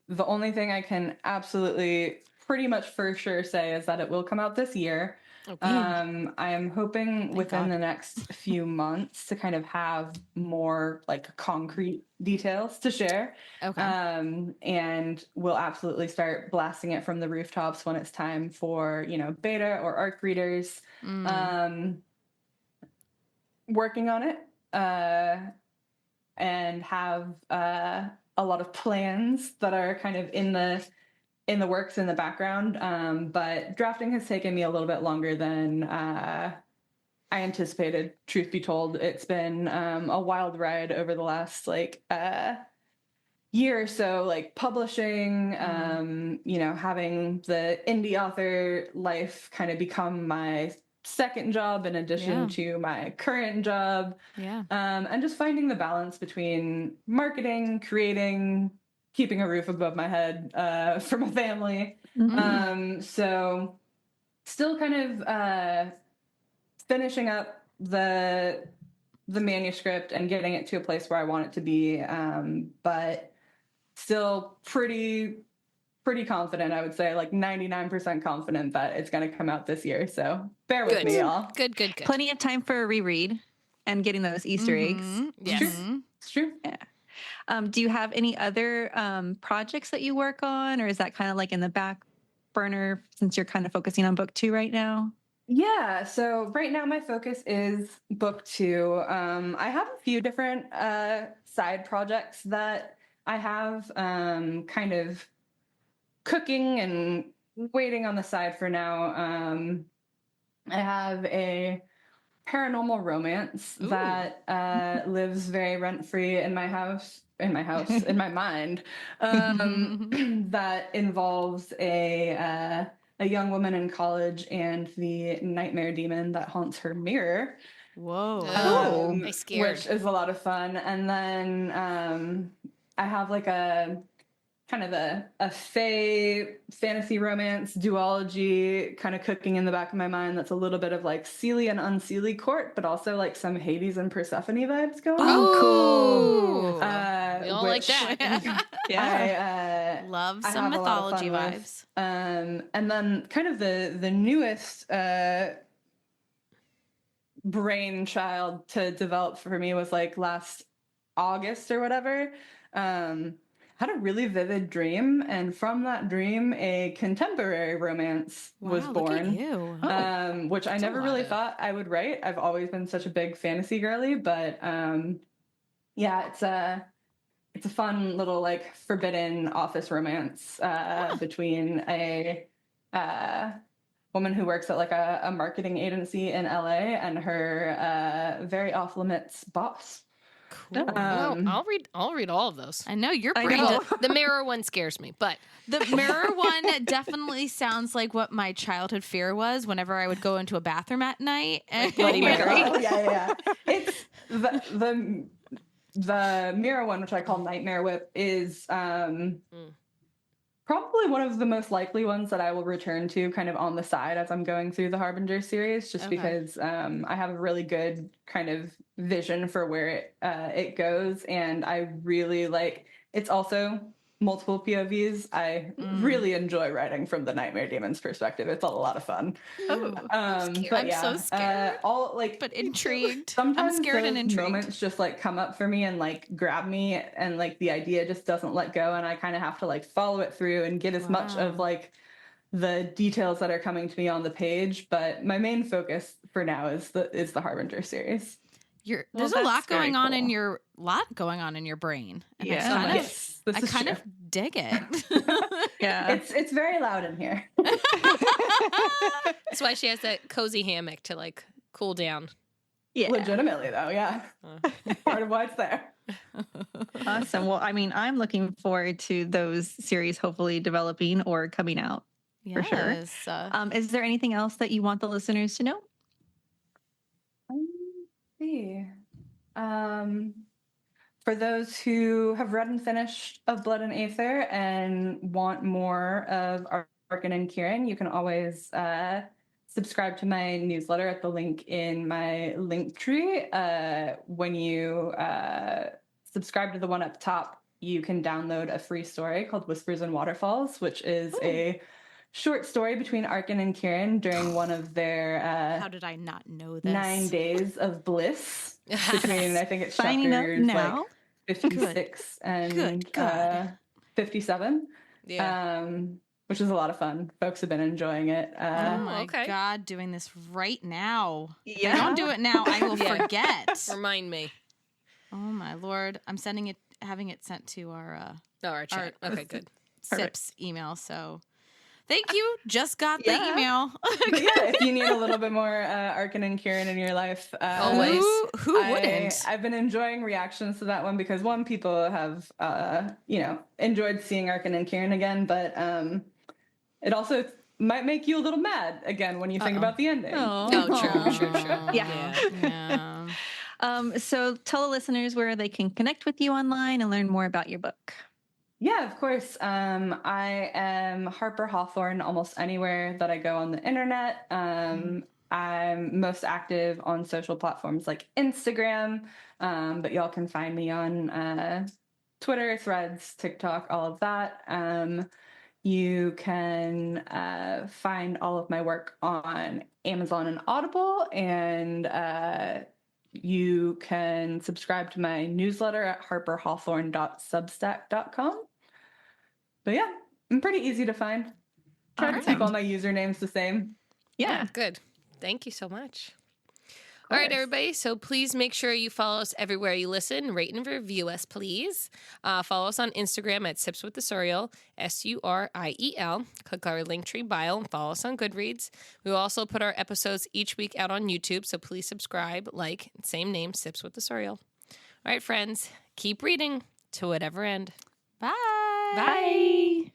The only thing I can absolutely pretty much for sure say is that it will come out this year. Okay. I am hoping within the next few months to kind of have more like concrete details to share. Okay. And we'll absolutely start blasting it from the rooftops when it's time for, beta or ARC readers. Working on it, and have a lot of plans that are kind of in the works in the background. But drafting has taken me a little bit longer than I anticipated, truth be told. It's been a wild ride over the last year or so, like publishing, having the indie author life kind of become my second job in addition to my current job. Yeah. And just finding the balance between marketing, creating, keeping a roof above my head for my family. So still kind of finishing up the manuscript and getting it to a place where I want it to be. But still pretty confident, I would say, like 99% confident that it's going to come out this year. So bear with me, y'all. Good. Plenty of time for a reread and getting those Easter eggs. Yes. It's true. Yeah. Do you have any other projects that you work on, or is that kind of like in the back burner since you're kind of focusing on book 2 right now? Yeah, so right now my focus is book 2. I have a few different side projects that I have kind of cooking and waiting on the side for now. I have a paranormal romance that lives very rent-free in my mind, that involves a young woman in college and the nightmare demon that haunts her mirror. Whoa. I'm scared. Which is a lot of fun. And then I have like a kind of a fae fantasy romance duology kind of cooking in the back of my mind that's a little bit of like Seelie and Unseelie court, but also like some Hades and Persephone vibes going on. Oh, cool. We all like that. Yeah. I love I some have a lot of mythology fun vibes. with. And then kind of the newest brainchild to develop for me was like last August or whatever. Had a really vivid dream, and from that dream, a contemporary romance was born. Look at you. Which I never really thought I would write. I've always been such a big fantasy girly, but yeah, it's a fun little like forbidden office romance between a woman who works at like a marketing agency in LA and her very off limits boss. Cool. I'll read all of those. I know you're I pretty. know. The mirror one scares me, but The mirror one definitely sounds like what my childhood fear was whenever I would go into a bathroom at night. Bloody Mary. Oh, yeah. It's the mirror one, which I call Nightmare Whip, is probably one of the most likely ones that I will return to kind of on the side as I'm going through the Harbinger series, just because I have a really good kind of vision for where it goes. And I really like, it's also multiple POVs. I really enjoy writing from the Nightmare Demon's perspective. It's a lot of fun. Oh, But I'm yeah, so scared, but intrigued. sometimes I'm scared those and intrigued. moments just like come up for me and like grab me, and like the idea just doesn't let go, and I kind of have to like follow it through and get as much of like the details that are coming to me on the page. But my main focus for now is the Harbinger series. There's a lot going on in cool. your brain. And Yeah. I kind of dig it. Yeah. It's very loud in here. That's why she has that cozy hammock to like cool down. Yeah. Legitimately, though, yeah. Part of why it's there. Awesome. Well, I mean, I'm looking forward to those series hopefully developing or coming out for sure. Is there anything else that you want the listeners to know? See. For those who have read and finished of Blood and Aether and want more of Arcane and Kieran, you can always subscribe to my newsletter at the link in my link tree. When you subscribe to the one up top, you can download a free story called Whispers and Waterfalls, which is a short story between Arcane and Kieran during one of their how did I not know this? 9 days of bliss between, I think it's Signing up chapters now. like 56 and 57. Yeah. Which is a lot of fun. Folks have been enjoying it. Oh my God, doing this right now. If I Yeah. don't do it now, I will forget. Remind me. Oh my Lord. I'm having it sent to our Our chat. Okay, good. SIPS email. So thank you. Just got the Yeah. email. But yeah, if you need a little bit more Arcane and Kieran in your life, Always. Who wouldn't? I've been enjoying reactions to that one because one, people have enjoyed seeing Arcane and Kieran again, but it also might make you a little mad again when you think about the ending. True. Yeah. So tell the listeners where they can connect with you online and learn more about your book. Yeah, of course. I am Harper Hawthorne almost anywhere that I go on the internet. I'm most active on social platforms like Instagram, but y'all can find me on Twitter, Threads, TikTok, all of that. You can find all of my work on Amazon and Audible, and you can subscribe to my newsletter at harperhawthorne.substack.com. But yeah, I'm pretty easy to find. Try to keep all my usernames the same. Yeah. Good. Thank you so much. All right, everybody. So please make sure you follow us everywhere you listen. Rate and review us, please. Follow us on Instagram at Sips with the Suriel, Suriel. Click our Linktree bio and follow us on Goodreads. We will also put our episodes each week out on YouTube, so please subscribe, same name, Sips with the Suriel. All right, friends, keep reading to whatever end. Bye. Bye.